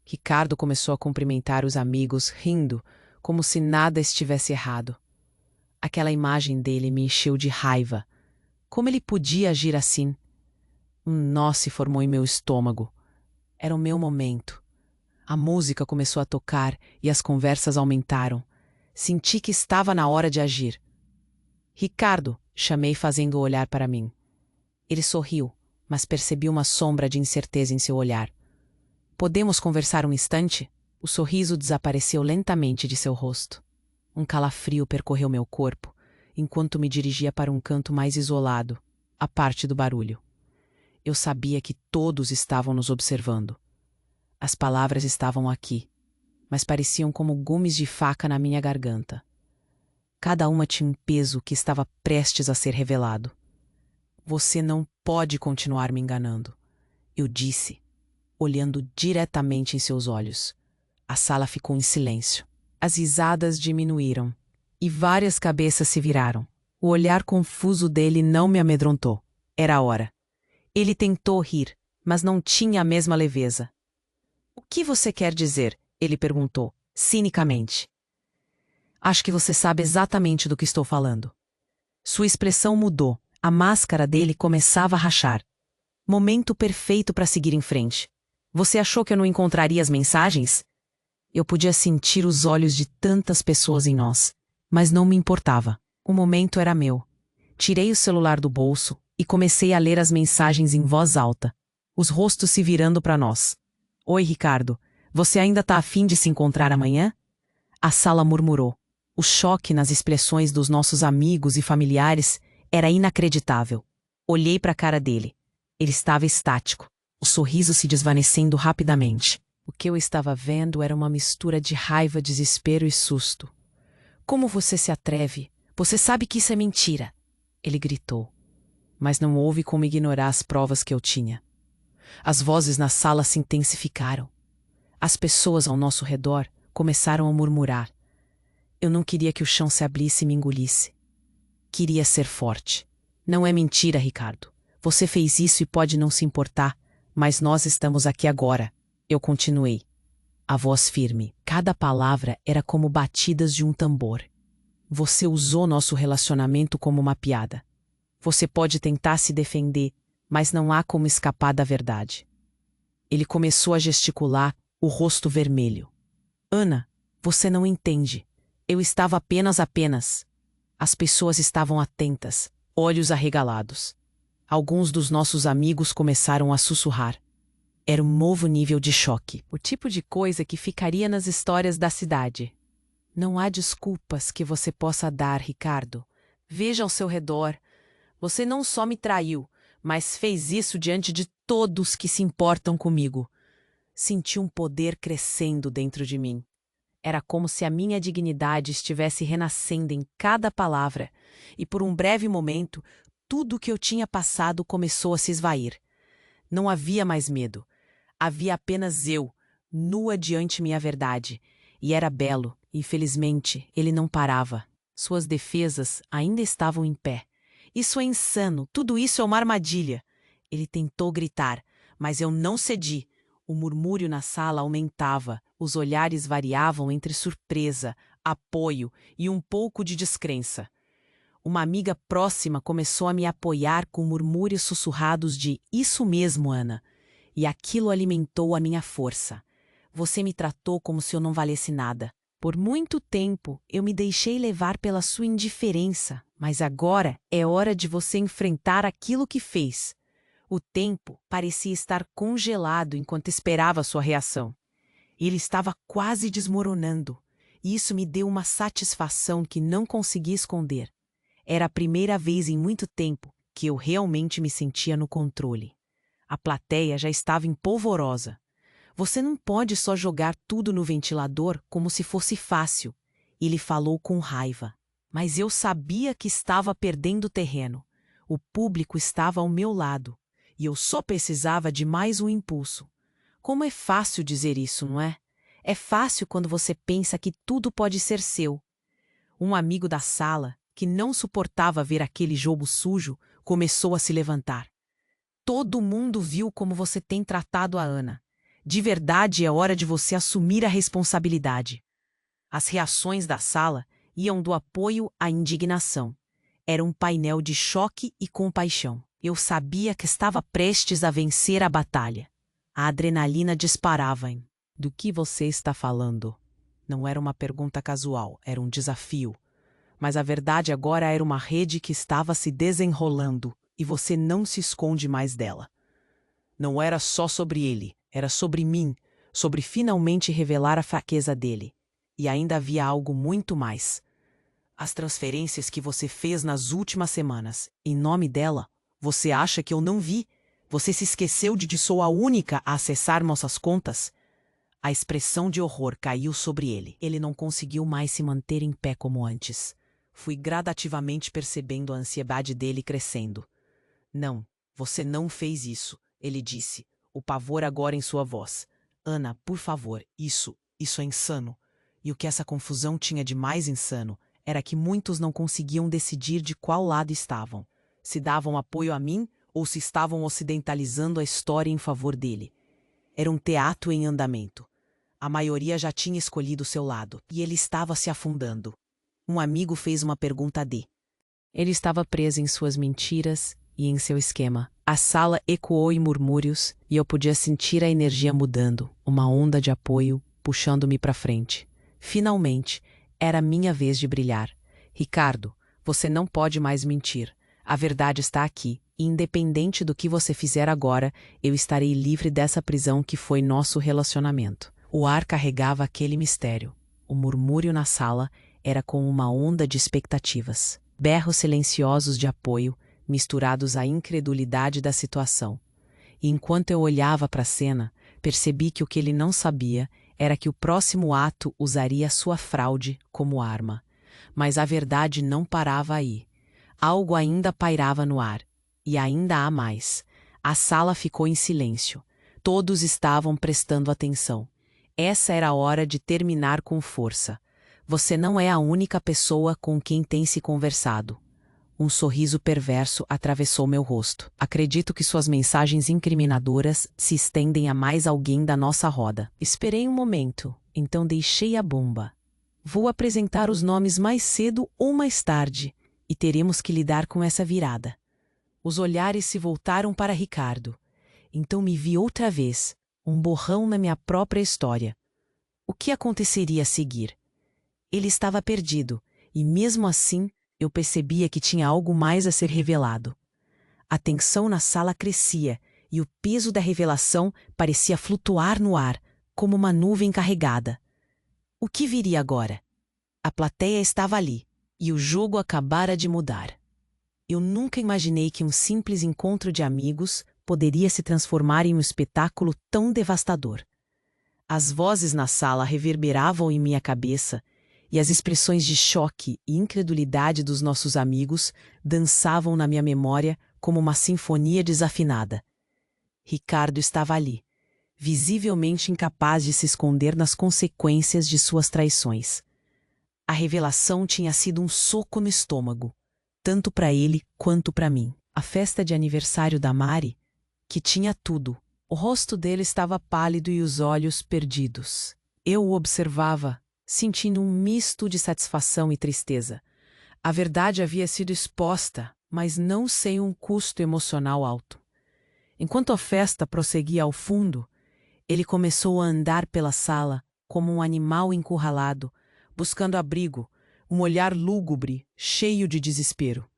Ricardo começou a cumprimentar os amigos, rindo, como se nada estivesse errado. Aquela imagem dele me encheu de raiva. Como ele podia agir assim? Um nó se formou em meu estômago. Era o meu momento. A música começou a tocar e as conversas aumentaram. Senti que estava na hora de agir. Ricardo, chamei fazendo-o olhar para mim. Ele sorriu, mas percebi uma sombra de incerteza em seu olhar. Podemos conversar um instante? O sorriso desapareceu lentamente de seu rosto. Um calafrio percorreu meu corpo, enquanto me dirigia para um canto mais isolado, à parte do barulho. Eu sabia que todos estavam nos observando. As palavras estavam aqui, mas pareciam como gumes de faca na minha garganta. Cada uma tinha um peso que estava prestes a ser revelado. Você não pode continuar me enganando, eu disse, olhando diretamente em seus olhos. A sala ficou em silêncio. As risadas diminuíram, e várias cabeças se viraram. O olhar confuso dele não me amedrontou. Era a hora. Ele tentou rir, mas não tinha a mesma leveza. O que você quer dizer? Ele perguntou, cinicamente. Acho que você sabe exatamente do que estou falando. Sua expressão mudou. A máscara dele começava a rachar. Momento perfeito para seguir em frente. Você achou que eu não encontraria as mensagens? Eu podia sentir os olhos de tantas pessoas em nós, mas não me importava. O momento era meu. Tirei o celular do bolso e comecei a ler as mensagens em voz alta, os rostos se virando para nós. Oi, Ricardo. Você ainda tá afim de se encontrar amanhã? A sala murmurou. O choque nas expressões dos nossos amigos e familiares era inacreditável. Olhei para a cara dele. Ele estava estático, o sorriso se desvanecendo rapidamente. O que eu estava vendo era uma mistura de raiva, desespero e susto. Como você se atreve? Você sabe que isso é mentira! Ele gritou. Mas não houve como ignorar as provas que eu tinha. As vozes na sala se intensificaram. As pessoas ao nosso redor começaram a murmurar. Eu não queria que o chão se abrisse e me engolisse. Queria ser forte. Não é mentira, Ricardo. Você fez isso e pode não se importar, mas nós estamos aqui agora. Eu continuei. A voz firme. Cada palavra era como batidas de um tambor. Você usou nosso relacionamento como uma piada. Você pode tentar se defender, mas não há como escapar da verdade. Ele começou a gesticular, o rosto vermelho. Ana, você não entende. Eu estava apenas. As pessoas estavam atentas, olhos arregalados. Alguns dos nossos amigos começaram a sussurrar. Era um novo nível de choque. O tipo de coisa que ficaria nas histórias da cidade. Não há desculpas que você possa dar, Ricardo. Veja ao seu redor. Você não só me traiu, mas fez isso diante de todos que se importam comigo. Senti um poder crescendo dentro de mim. Era como se a minha dignidade estivesse renascendo em cada palavra, e por um breve momento, tudo o que eu tinha passado começou a se esvair. Não havia mais medo. Havia apenas eu, nua diante minha verdade. E era belo. Infelizmente, ele não parava. Suas defesas ainda estavam em pé. Isso é insano. Tudo isso é uma armadilha. Ele tentou gritar, mas eu não cedi. O murmúrio na sala aumentava. Os olhares variavam entre surpresa, apoio e um pouco de descrença. Uma amiga próxima começou a me apoiar com murmúrios sussurrados de "Isso mesmo, Ana". E aquilo alimentou a minha força. Você me tratou como se eu não valesse nada. Por muito tempo, eu me deixei levar pela sua indiferença, mas agora é hora de você enfrentar aquilo que fez. O tempo parecia estar congelado enquanto esperava sua reação. Ele estava quase desmoronando, e isso me deu uma satisfação que não conseguia esconder. Era a primeira vez em muito tempo que eu realmente me sentia no controle. A plateia já estava empolvorosa. Você não pode só jogar tudo no ventilador como se fosse fácil. Ele falou com raiva. Mas eu sabia que estava perdendo terreno. O público estava ao meu lado. E eu só precisava de mais um impulso. Como é fácil dizer isso, não é? É fácil quando você pensa que tudo pode ser seu. Um amigo da sala, que não suportava ver aquele jogo sujo, começou a se levantar. Todo mundo viu como você tem tratado a Ana. De verdade é hora de você assumir a responsabilidade. As reações da sala iam do apoio à indignação. Era um painel de choque e compaixão. Eu sabia que estava prestes a vencer a batalha. A adrenalina disparava em. Do que você está falando? Não era uma pergunta casual, era um desafio. Mas a verdade agora era uma rede que estava se desenrolando e você não se esconde mais dela. Não era só sobre ele, era sobre mim, sobre finalmente revelar a fraqueza dele. E ainda havia algo muito mais. As transferências que você fez nas últimas semanas, em nome dela, você acha que eu não vi? Você se esqueceu de que sou a única a acessar nossas contas? A expressão de horror caiu sobre ele. Ele não conseguiu mais se manter em pé como antes. Fui gradativamente percebendo a ansiedade dele crescendo. Não, você não fez isso, ele disse, o pavor agora em sua voz. Ana, por favor, isso é insano. E o que essa confusão tinha de mais insano era que muitos não conseguiam decidir de qual lado estavam. Se davam apoio a mim ou se estavam ocidentalizando a história em favor dele. Era um teatro em andamento. A maioria já tinha escolhido seu lado, e ele estava se afundando. Um amigo fez uma pergunta a D. Ele estava preso em suas mentiras e em seu esquema. A sala ecoou em murmúrios e eu podia sentir a energia mudando, uma onda de apoio puxando-me para frente. Finalmente, era minha vez de brilhar. Ricardo, você não pode mais mentir. A verdade está aqui, e independente do que você fizer agora, eu estarei livre dessa prisão que foi nosso relacionamento. O ar carregava aquele mistério. O murmúrio na sala era como uma onda de expectativas. Berros silenciosos de apoio, misturados à incredulidade da situação. E enquanto eu olhava para a cena, percebi que o que ele não sabia era que o próximo ato usaria sua fraude como arma. Mas a verdade não parava aí. Algo ainda pairava no ar. E ainda há mais. A sala ficou em silêncio. Todos estavam prestando atenção. Essa era a hora de terminar com força. Você não é a única pessoa com quem tem se conversado. Um sorriso perverso atravessou meu rosto. Acredito que suas mensagens incriminadoras se estendem a mais alguém da nossa roda. Esperei um momento, então deixei a bomba. Vou apresentar os nomes mais cedo ou mais tarde, e teremos que lidar com essa virada. Os olhares se voltaram para Ricardo. Então me vi outra vez, um borrão na minha própria história. O que aconteceria a seguir? Ele estava perdido, e mesmo assim eu percebia que tinha algo mais a ser revelado. A tensão na sala crescia, e o peso da revelação parecia flutuar no ar, como uma nuvem carregada. O que viria agora? A plateia estava ali, e o jogo acabara de mudar. Eu nunca imaginei que um simples encontro de amigos poderia se transformar em um espetáculo tão devastador. As vozes na sala reverberavam em minha cabeça, e as expressões de choque e incredulidade dos nossos amigos dançavam na minha memória como uma sinfonia desafinada. Ricardo estava ali, visivelmente incapaz de se esconder nas consequências de suas traições. A revelação tinha sido um soco no estômago, tanto para ele quanto para mim. A festa de aniversário da Mari, que tinha tudo. O rosto dele estava pálido e os olhos perdidos. Eu o observava, sentindo um misto de satisfação e tristeza. A verdade havia sido exposta, mas não sem um custo emocional alto. Enquanto a festa prosseguia ao fundo, ele começou a andar pela sala como um animal encurralado, buscando abrigo, um olhar lúgubre, cheio de desespero.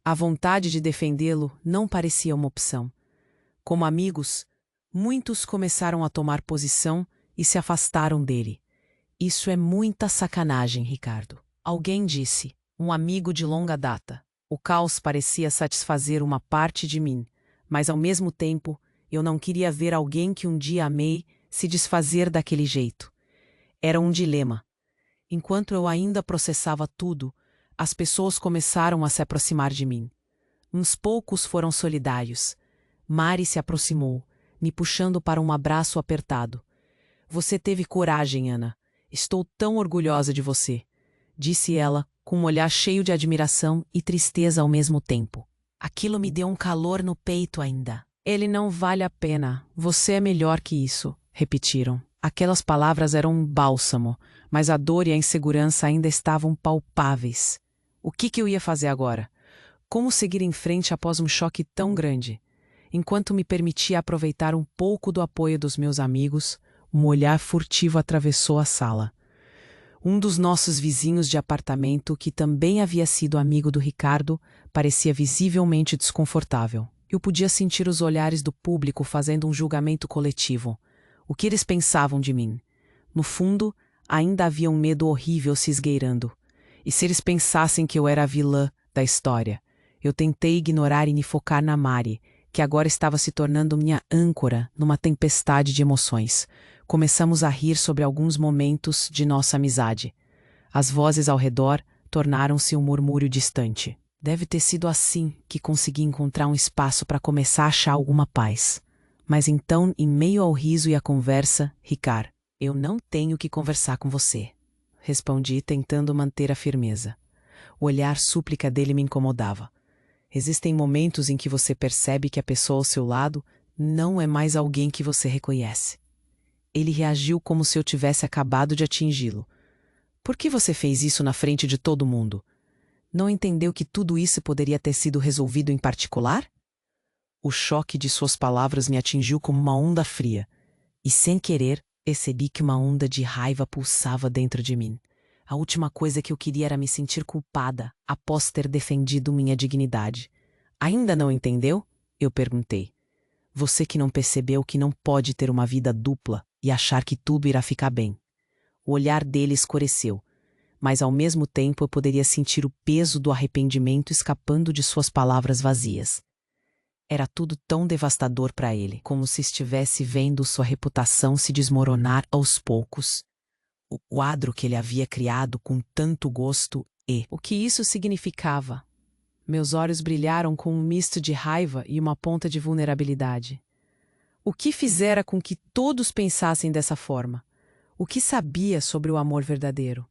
A vontade de defendê-lo não parecia uma opção. Como amigos, muitos começaram a tomar posição e se afastaram dele. Isso é muita sacanagem, Ricardo. Alguém disse, um amigo de longa data. O caos parecia satisfazer uma parte de mim, mas ao mesmo tempo eu não queria ver alguém que um dia amei se desfazer daquele jeito. Era um dilema. Enquanto eu ainda processava tudo, as pessoas começaram a se aproximar de mim. Uns poucos foram solidários. Mari se aproximou, me puxando para um abraço apertado. Você teve coragem, Ana. Estou tão orgulhosa de você, disse ela, com um olhar cheio de admiração e tristeza ao mesmo tempo. Aquilo me deu um calor no peito ainda. Ele não vale a pena. Você é melhor que isso, repetiram. Aquelas palavras eram um bálsamo, mas a dor e a insegurança ainda estavam palpáveis. O que eu ia fazer agora? Como seguir em frente após um choque tão grande? Enquanto me permitia aproveitar um pouco do apoio dos meus amigos, um olhar furtivo atravessou a sala. Um dos nossos vizinhos de apartamento, que também havia sido amigo do Ricardo, parecia visivelmente desconfortável. Eu podia sentir os olhares do público fazendo um julgamento coletivo. O que eles pensavam de mim? No fundo, ainda havia um medo horrível se esgueirando. E se eles pensassem que eu era a vilã da história? Eu tentei ignorar e me focar na Mari, que agora estava se tornando minha âncora numa tempestade de emoções. Começamos a rir sobre alguns momentos de nossa amizade. As vozes ao redor tornaram-se um murmúrio distante. Deve ter sido assim que consegui encontrar um espaço para começar a achar alguma paz. Mas então, em meio ao riso e à conversa, Ricardo, eu não tenho que conversar com você, respondi tentando manter a firmeza. O olhar súplica dele me incomodava. Existem momentos em que você percebe que a pessoa ao seu lado não é mais alguém que você reconhece. Ele reagiu como se eu tivesse acabado de atingi-lo. Por que você fez isso na frente de todo mundo? Não entendeu que tudo isso poderia ter sido resolvido em particular? O choque de suas palavras me atingiu como uma onda fria, e sem querer, percebi que uma onda de raiva pulsava dentro de mim. A última coisa que eu queria era me sentir culpada após ter defendido minha dignidade. Ainda não entendeu? Eu perguntei. Você que não percebeu que não pode ter uma vida dupla e achar que tudo irá ficar bem. O olhar dele escureceu, mas ao mesmo tempo eu poderia sentir o peso do arrependimento escapando de suas palavras vazias. Era tudo tão devastador para ele, como se estivesse vendo sua reputação se desmoronar aos poucos. O quadro que ele havia criado com tanto gosto e o que isso significava. Meus olhos brilharam com um misto de raiva e uma ponta de vulnerabilidade. O que fizera com que todos pensassem dessa forma? O que sabia sobre o amor verdadeiro?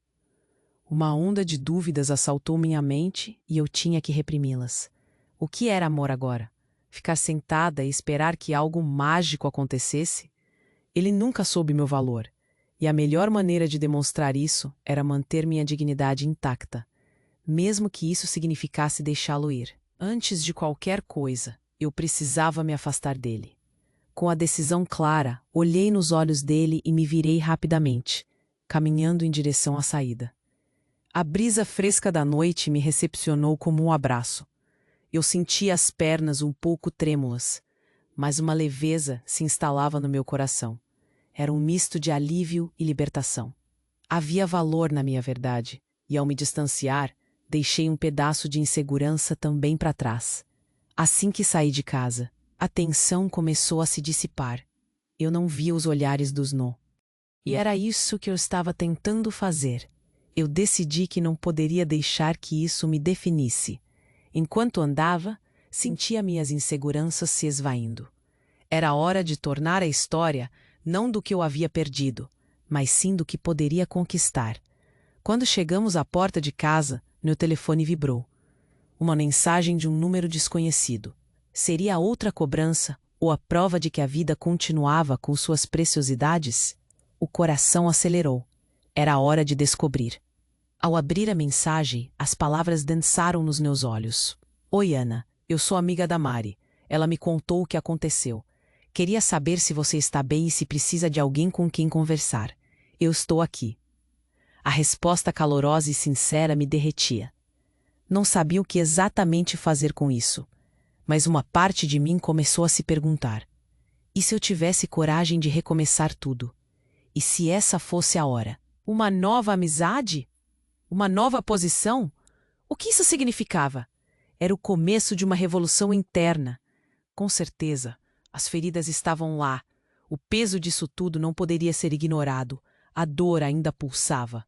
Uma onda de dúvidas assaltou minha mente e eu tinha que reprimi-las. O que era amor agora? Ficar sentada e esperar que algo mágico acontecesse? Ele nunca soube meu valor, e a melhor maneira de demonstrar isso era manter minha dignidade intacta, mesmo que isso significasse deixá-lo ir. Antes de qualquer coisa, eu precisava me afastar dele. Com a decisão clara, olhei nos olhos dele e me virei rapidamente, caminhando em direção à saída. A brisa fresca da noite me recepcionou como um abraço. Eu sentia as pernas um pouco trêmulas, mas uma leveza se instalava no meu coração. Era um misto de alívio e libertação. Havia valor na minha verdade, e ao me distanciar, deixei um pedaço de insegurança também para trás. Assim que saí de casa, a tensão começou a se dissipar. Eu não via os olhares dos No. E era isso que eu estava tentando fazer. Eu decidi que não poderia deixar que isso me definisse. Enquanto andava, sentia minhas inseguranças se esvaindo. Era hora de tornar a história não do que eu havia perdido, mas sim do que poderia conquistar. Quando chegamos à porta de casa, meu telefone vibrou. Uma mensagem de um número desconhecido. Seria outra cobrança ou a prova de que a vida continuava com suas preciosidades? O coração acelerou. Era hora de descobrir. Ao abrir a mensagem, as palavras dançaram nos meus olhos. Oi, Ana. Eu sou amiga da Mari. Ela me contou o que aconteceu. Queria saber se você está bem e se precisa de alguém com quem conversar. Eu estou aqui. A resposta calorosa e sincera me derretia. Não sabia o que exatamente fazer com isso. Mas uma parte de mim começou a se perguntar: e se eu tivesse coragem de recomeçar tudo? E se essa fosse a hora? Uma nova amizade? Uma nova posição? O que isso significava? Era o começo de uma revolução interna. Com certeza, as feridas estavam lá. O peso disso tudo não poderia ser ignorado. A dor ainda pulsava.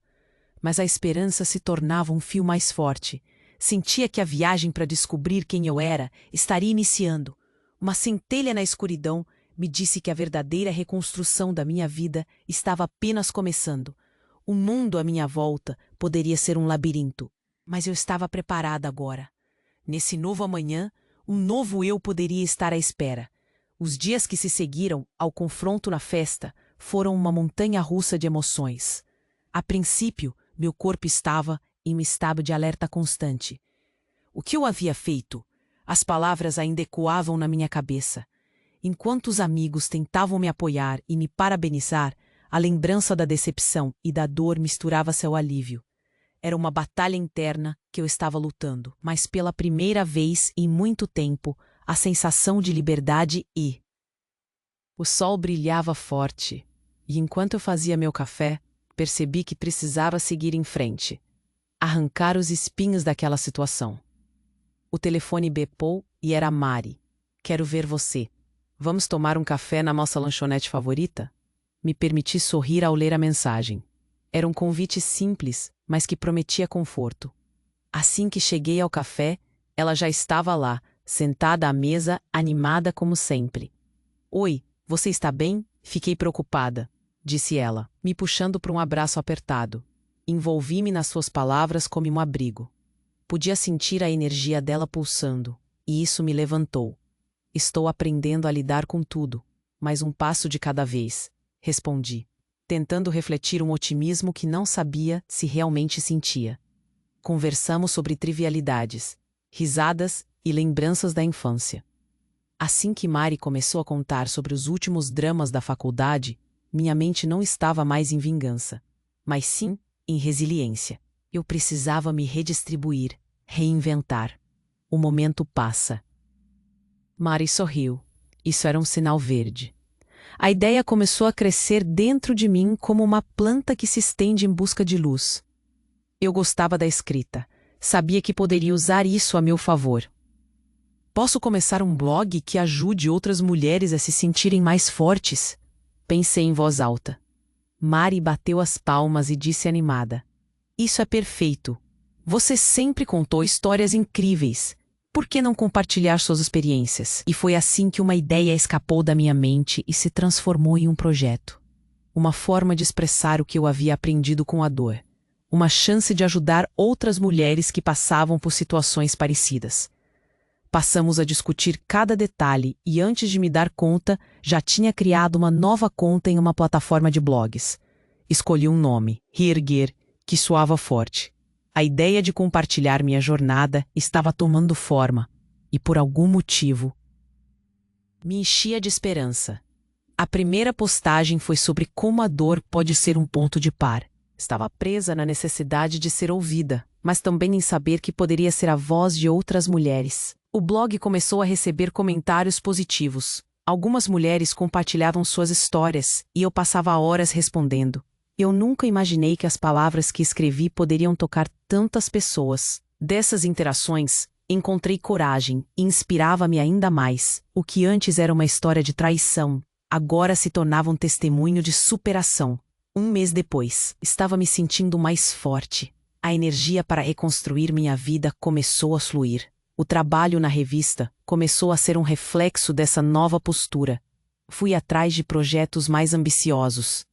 Mas a esperança se tornava um fio mais forte. Sentia que a viagem para descobrir quem eu era estaria iniciando. Uma centelha na escuridão me disse que a verdadeira reconstrução da minha vida estava apenas começando. O mundo à minha volta poderia ser um labirinto, mas eu estava preparada agora. Nesse novo amanhã, um novo eu poderia estar à espera. Os dias que se seguiram ao confronto na festa foram uma montanha-russa de emoções. A princípio, meu corpo estava em um estado de alerta constante. O que eu havia feito? As palavras ainda ecoavam na minha cabeça. Enquanto os amigos tentavam me apoiar e me parabenizar, a lembrança da decepção e da dor misturava-se ao alívio. Era uma batalha interna que eu estava lutando, mas pela primeira vez em muito tempo, a sensação de liberdade e... O sol brilhava forte, e enquanto eu fazia meu café, percebi que precisava seguir em frente. Arrancar os espinhos daquela situação. O telefone bipou e era Mari. Quero ver você. Vamos tomar um café na nossa lanchonete favorita? Me permiti sorrir ao ler a mensagem. Era um convite simples, mas que prometia conforto. Assim que cheguei ao café, ela já estava lá, sentada à mesa, animada como sempre. Oi, você está bem? Fiquei preocupada, disse ela, me puxando para um abraço apertado. Envolvi-me nas suas palavras como um abrigo. Podia sentir a energia dela pulsando, e isso me levantou. Estou aprendendo a lidar com tudo, mas um passo de cada vez, respondi, tentando refletir um otimismo que não sabia se realmente sentia. Conversamos sobre trivialidades, risadas e lembranças da infância. Assim que Mari começou a contar sobre os últimos dramas da faculdade, minha mente não estava mais em vingança, mas sim em resiliência. Eu precisava me redistribuir, reinventar. O momento passa. Mari sorriu. Isso era um sinal verde. A ideia começou a crescer dentro de mim como uma planta que se estende em busca de luz. Eu gostava da escrita. Sabia que poderia usar isso a meu favor. Posso começar um blog que ajude outras mulheres a se sentirem mais fortes? Pensei em voz alta. Mari bateu as palmas e disse animada. Isso é perfeito. Você sempre contou histórias incríveis. Por que não compartilhar suas experiências? E foi assim que uma ideia escapou da minha mente e se transformou em um projeto. Uma forma de expressar o que eu havia aprendido com a dor. Uma chance de ajudar outras mulheres que passavam por situações parecidas. Passamos a discutir cada detalhe e antes de me dar conta, já tinha criado uma nova conta em uma plataforma de blogs. Escolhi um nome, Reerguer, que soava forte. A ideia de compartilhar minha jornada estava tomando forma, e por algum motivo, me enchia de esperança. A primeira postagem foi sobre como a dor pode ser um ponto de par. Estava presa na necessidade de ser ouvida, mas também em saber que poderia ser a voz de outras mulheres. O blog começou a receber comentários positivos. Algumas mulheres compartilhavam suas histórias, e eu passava horas respondendo. Eu nunca imaginei que as palavras que escrevi poderiam tocar tantas pessoas. Dessas interações, encontrei coragem e inspirava-me ainda mais. O que antes era uma história de traição, agora se tornava um testemunho de superação. Um mês depois, estava me sentindo mais forte. A energia para reconstruir minha vida começou a fluir. O trabalho na revista começou a ser um reflexo dessa nova postura. Fui atrás de projetos mais ambiciosos.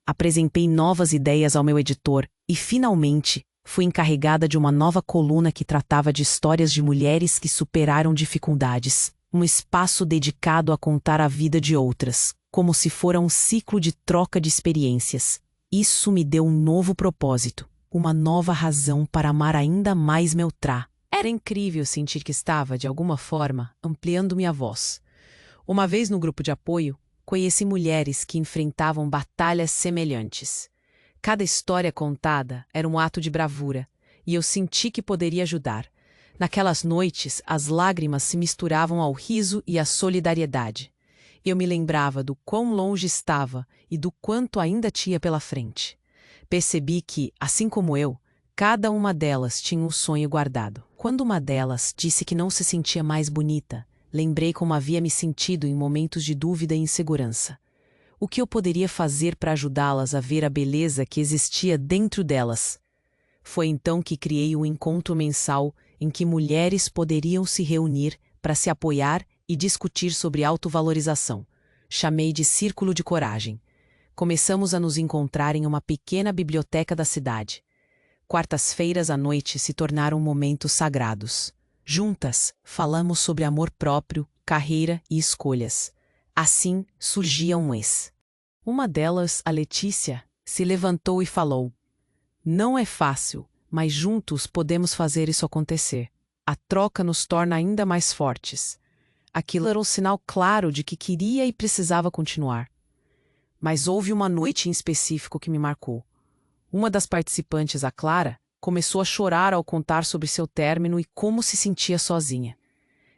Apresentei novas ideias ao meu editor e, finalmente, fui encarregada de uma nova coluna que tratava de histórias de mulheres que superaram dificuldades. Um espaço dedicado a contar a vida de outras, como se fora um ciclo de troca de experiências. Isso me deu um novo propósito, uma nova razão para amar ainda mais meu Tra. Era incrível sentir que estava, de alguma forma, ampliando minha voz. Uma vez no grupo de apoio, conheci mulheres que enfrentavam batalhas semelhantes. Cada história contada era um ato de bravura, e eu senti que poderia ajudar. Naquelas noites, as lágrimas se misturavam ao riso e à solidariedade. Eu me lembrava do quão longe estava e do quanto ainda tinha pela frente. Percebi que, assim como eu, cada uma delas tinha um sonho guardado. Quando uma delas disse que não se sentia mais bonita, lembrei como havia me sentido em momentos de dúvida e insegurança. O que eu poderia fazer para ajudá-las a ver a beleza que existia dentro delas? Foi então que criei um encontro mensal em que mulheres poderiam se reunir para se apoiar e discutir sobre autovalorização. Chamei de Círculo de Coragem. Começamos a nos encontrar em uma pequena biblioteca da cidade. Quartas-feiras à noite se tornaram momentos sagrados. Juntas, falamos sobre amor próprio, carreira e escolhas. Assim, surgia um ex. Uma delas, a Letícia, se levantou e falou: "Não é fácil, mas juntos podemos fazer isso acontecer. A troca nos torna ainda mais fortes." Aquilo era um sinal claro de que queria e precisava continuar. Mas houve uma noite em específico que me marcou. Uma das participantes, a Clara, começou a chorar ao contar sobre seu término e como se sentia sozinha.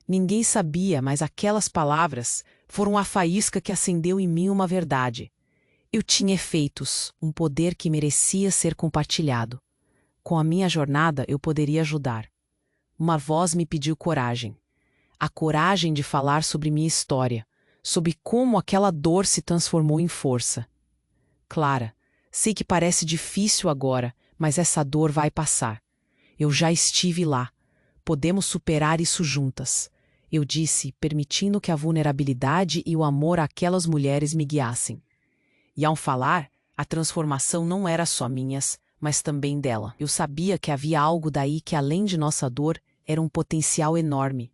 Ninguém sabia, mas aquelas palavras foram a faísca que acendeu em mim uma verdade. Eu tinha efeitos, um poder que merecia ser compartilhado. Com a minha jornada, eu poderia ajudar. Uma voz me pediu coragem. A coragem de falar sobre minha história, sobre como aquela dor se transformou em força. Clara, sei que parece difícil agora, mas essa dor vai passar. Eu já estive lá. Podemos superar isso juntas. Eu disse, permitindo que a vulnerabilidade e o amor àquelas mulheres me guiassem. E ao falar, a transformação não era só minhas, mas também dela. Eu sabia que havia algo daí que, além de nossa dor, era um potencial enorme.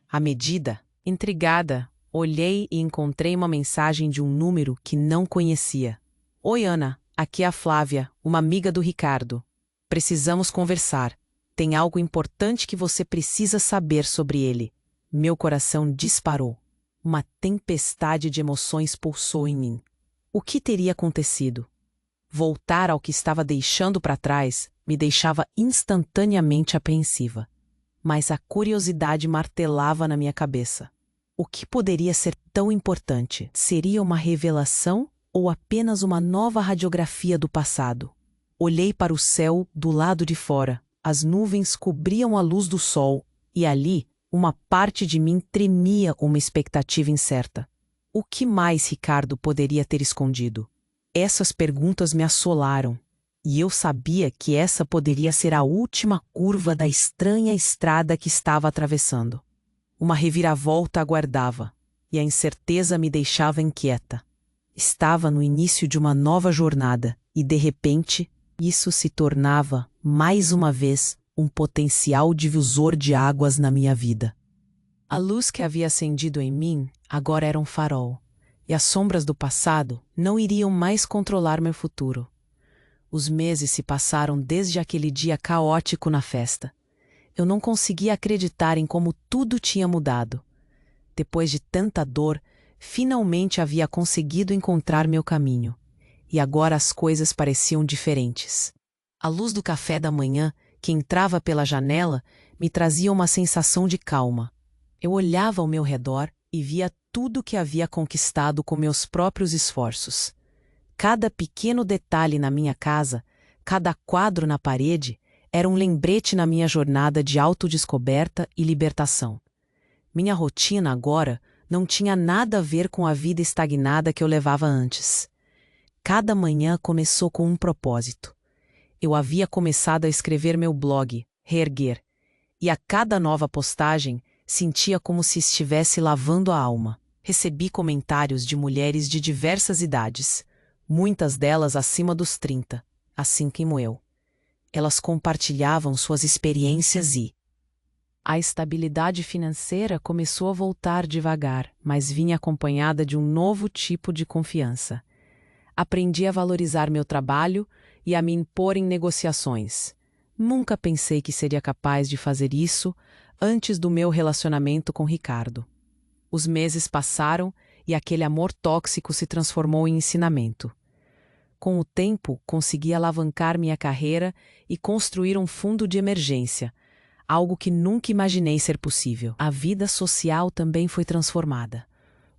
À medida, intrigada, olhei e encontrei uma mensagem de um número que não conhecia. "Oi, Ana, aqui é a Flávia, uma amiga do Ricardo. Precisamos conversar. Tem algo importante que você precisa saber sobre ele." Meu coração disparou. Uma tempestade de emoções pulsou em mim. O que teria acontecido? Voltar ao que estava deixando para trás me deixava instantaneamente apreensiva. Mas a curiosidade martelava na minha cabeça. O que poderia ser tão importante? Seria uma revelação ou apenas uma nova radiografia do passado? Olhei para o céu do lado de fora. As nuvens cobriam a luz do sol, e ali, uma parte de mim tremia uma expectativa incerta. O que mais Ricardo poderia ter escondido? Essas perguntas me assolaram. E eu sabia que essa poderia ser a última curva da estranha estrada que estava atravessando. Uma reviravolta aguardava, e a incerteza me deixava inquieta. Estava no início de uma nova jornada, e de repente, isso se tornava, mais uma vez, um potencial divisor de águas na minha vida. A luz que havia acendido em mim agora era um farol, e as sombras do passado não iriam mais controlar meu futuro. Os meses se passaram desde aquele dia caótico na festa. Eu não conseguia acreditar em como tudo tinha mudado. Depois de tanta dor, finalmente havia conseguido encontrar meu caminho. E agora as coisas pareciam diferentes. A luz do café da manhã, que entrava pela janela, me trazia uma sensação de calma. Eu olhava ao meu redor e via tudo que havia conquistado com meus próprios esforços. Cada pequeno detalhe na minha casa, cada quadro na parede, era um lembrete na minha jornada de autodescoberta e libertação. Minha rotina agora não tinha nada a ver com a vida estagnada que eu levava antes. Cada manhã começou com um propósito. Eu havia começado a escrever meu blog, Reerguer, e a cada nova postagem sentia como se estivesse lavando a alma. Recebi comentários de mulheres de diversas idades, muitas delas acima dos 30, assim como eu. Elas compartilhavam suas experiências e a estabilidade financeira começou a voltar devagar, mas vinha acompanhada de um novo tipo de confiança. Aprendi a valorizar meu trabalho e a me impor em negociações. Nunca pensei que seria capaz de fazer isso antes do meu relacionamento com Ricardo. Os meses passaram e aquele amor tóxico se transformou em ensinamento. Com o tempo, consegui alavancar minha carreira e construir um fundo de emergência, algo que nunca imaginei ser possível. A vida social também foi transformada.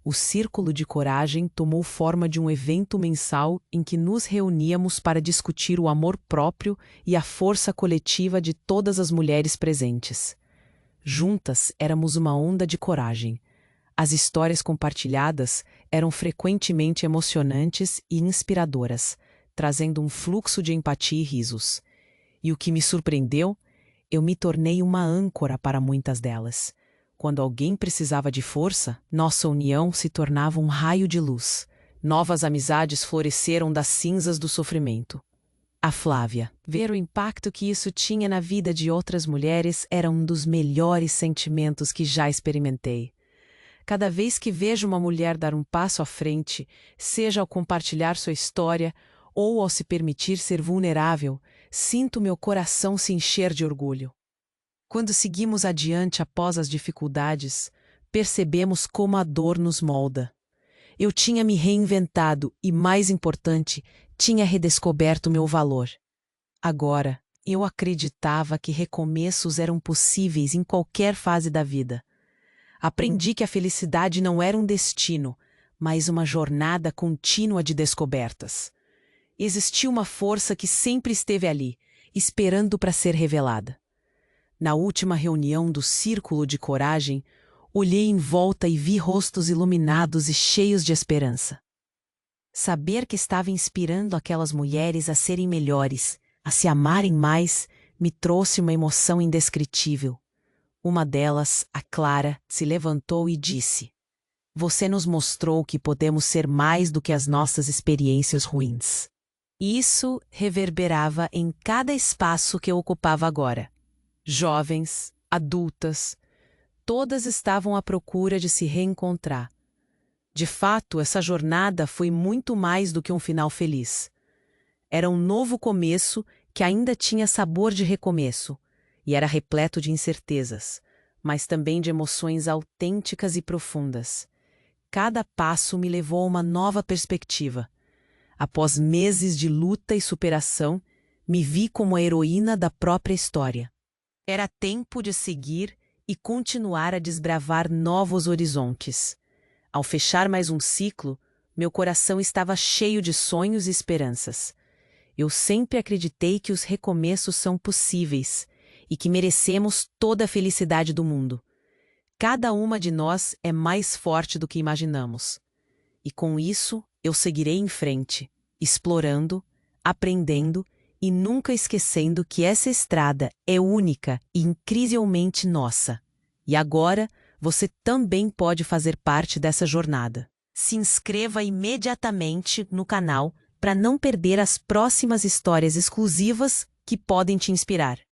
O Círculo de Coragem tomou forma de um evento mensal em que nos reuníamos para discutir o amor próprio e a força coletiva de todas as mulheres presentes. Juntas éramos uma onda de coragem. As histórias compartilhadas eram frequentemente emocionantes e inspiradoras, trazendo um fluxo de empatia e risos. E o que me surpreendeu, eu me tornei uma âncora para muitas delas. Quando alguém precisava de força, nossa união se tornava um raio de luz. Novas amizades floresceram das cinzas do sofrimento. A Flávia. Ver o impacto que isso tinha na vida de outras mulheres era um dos melhores sentimentos que já experimentei. Cada vez que vejo uma mulher dar um passo à frente, seja ao compartilhar sua história ou ao se permitir ser vulnerável, sinto meu coração se encher de orgulho. Quando seguimos adiante após as dificuldades, percebemos como a dor nos molda. Eu tinha me reinventado e, mais importante, tinha redescoberto meu valor. Agora, eu acreditava que recomeços eram possíveis em qualquer fase da vida. Aprendi que a felicidade não era um destino, mas uma jornada contínua de descobertas. Existia uma força que sempre esteve ali, esperando para ser revelada. Na última reunião do Círculo de Coragem, olhei em volta e vi rostos iluminados e cheios de esperança. Saber que estava inspirando aquelas mulheres a serem melhores, a se amarem mais, me trouxe uma emoção indescritível. Uma delas, a Clara, se levantou e disse: "Você nos mostrou que podemos ser mais do que as nossas experiências ruins." Isso reverberava em cada espaço que eu ocupava agora. Jovens, adultas, todas estavam à procura de se reencontrar. De fato, essa jornada foi muito mais do que um final feliz. Era um novo começo que ainda tinha sabor de recomeço, e era repleto de incertezas, mas também de emoções autênticas e profundas. Cada passo me levou a uma nova perspectiva. Após meses de luta e superação, me vi como a heroína da própria história. Era tempo de seguir e continuar a desbravar novos horizontes. Ao fechar mais um ciclo, meu coração estava cheio de sonhos e esperanças. Eu sempre acreditei que os recomeços são possíveis e que merecemos toda a felicidade do mundo. Cada uma de nós é mais forte do que imaginamos. E com isso, eu seguirei em frente, explorando, aprendendo e nunca esquecendo que essa estrada é única e incrivelmente nossa. E agora, você também pode fazer parte dessa jornada. Se inscreva imediatamente no canal para não perder as próximas histórias exclusivas que podem te inspirar.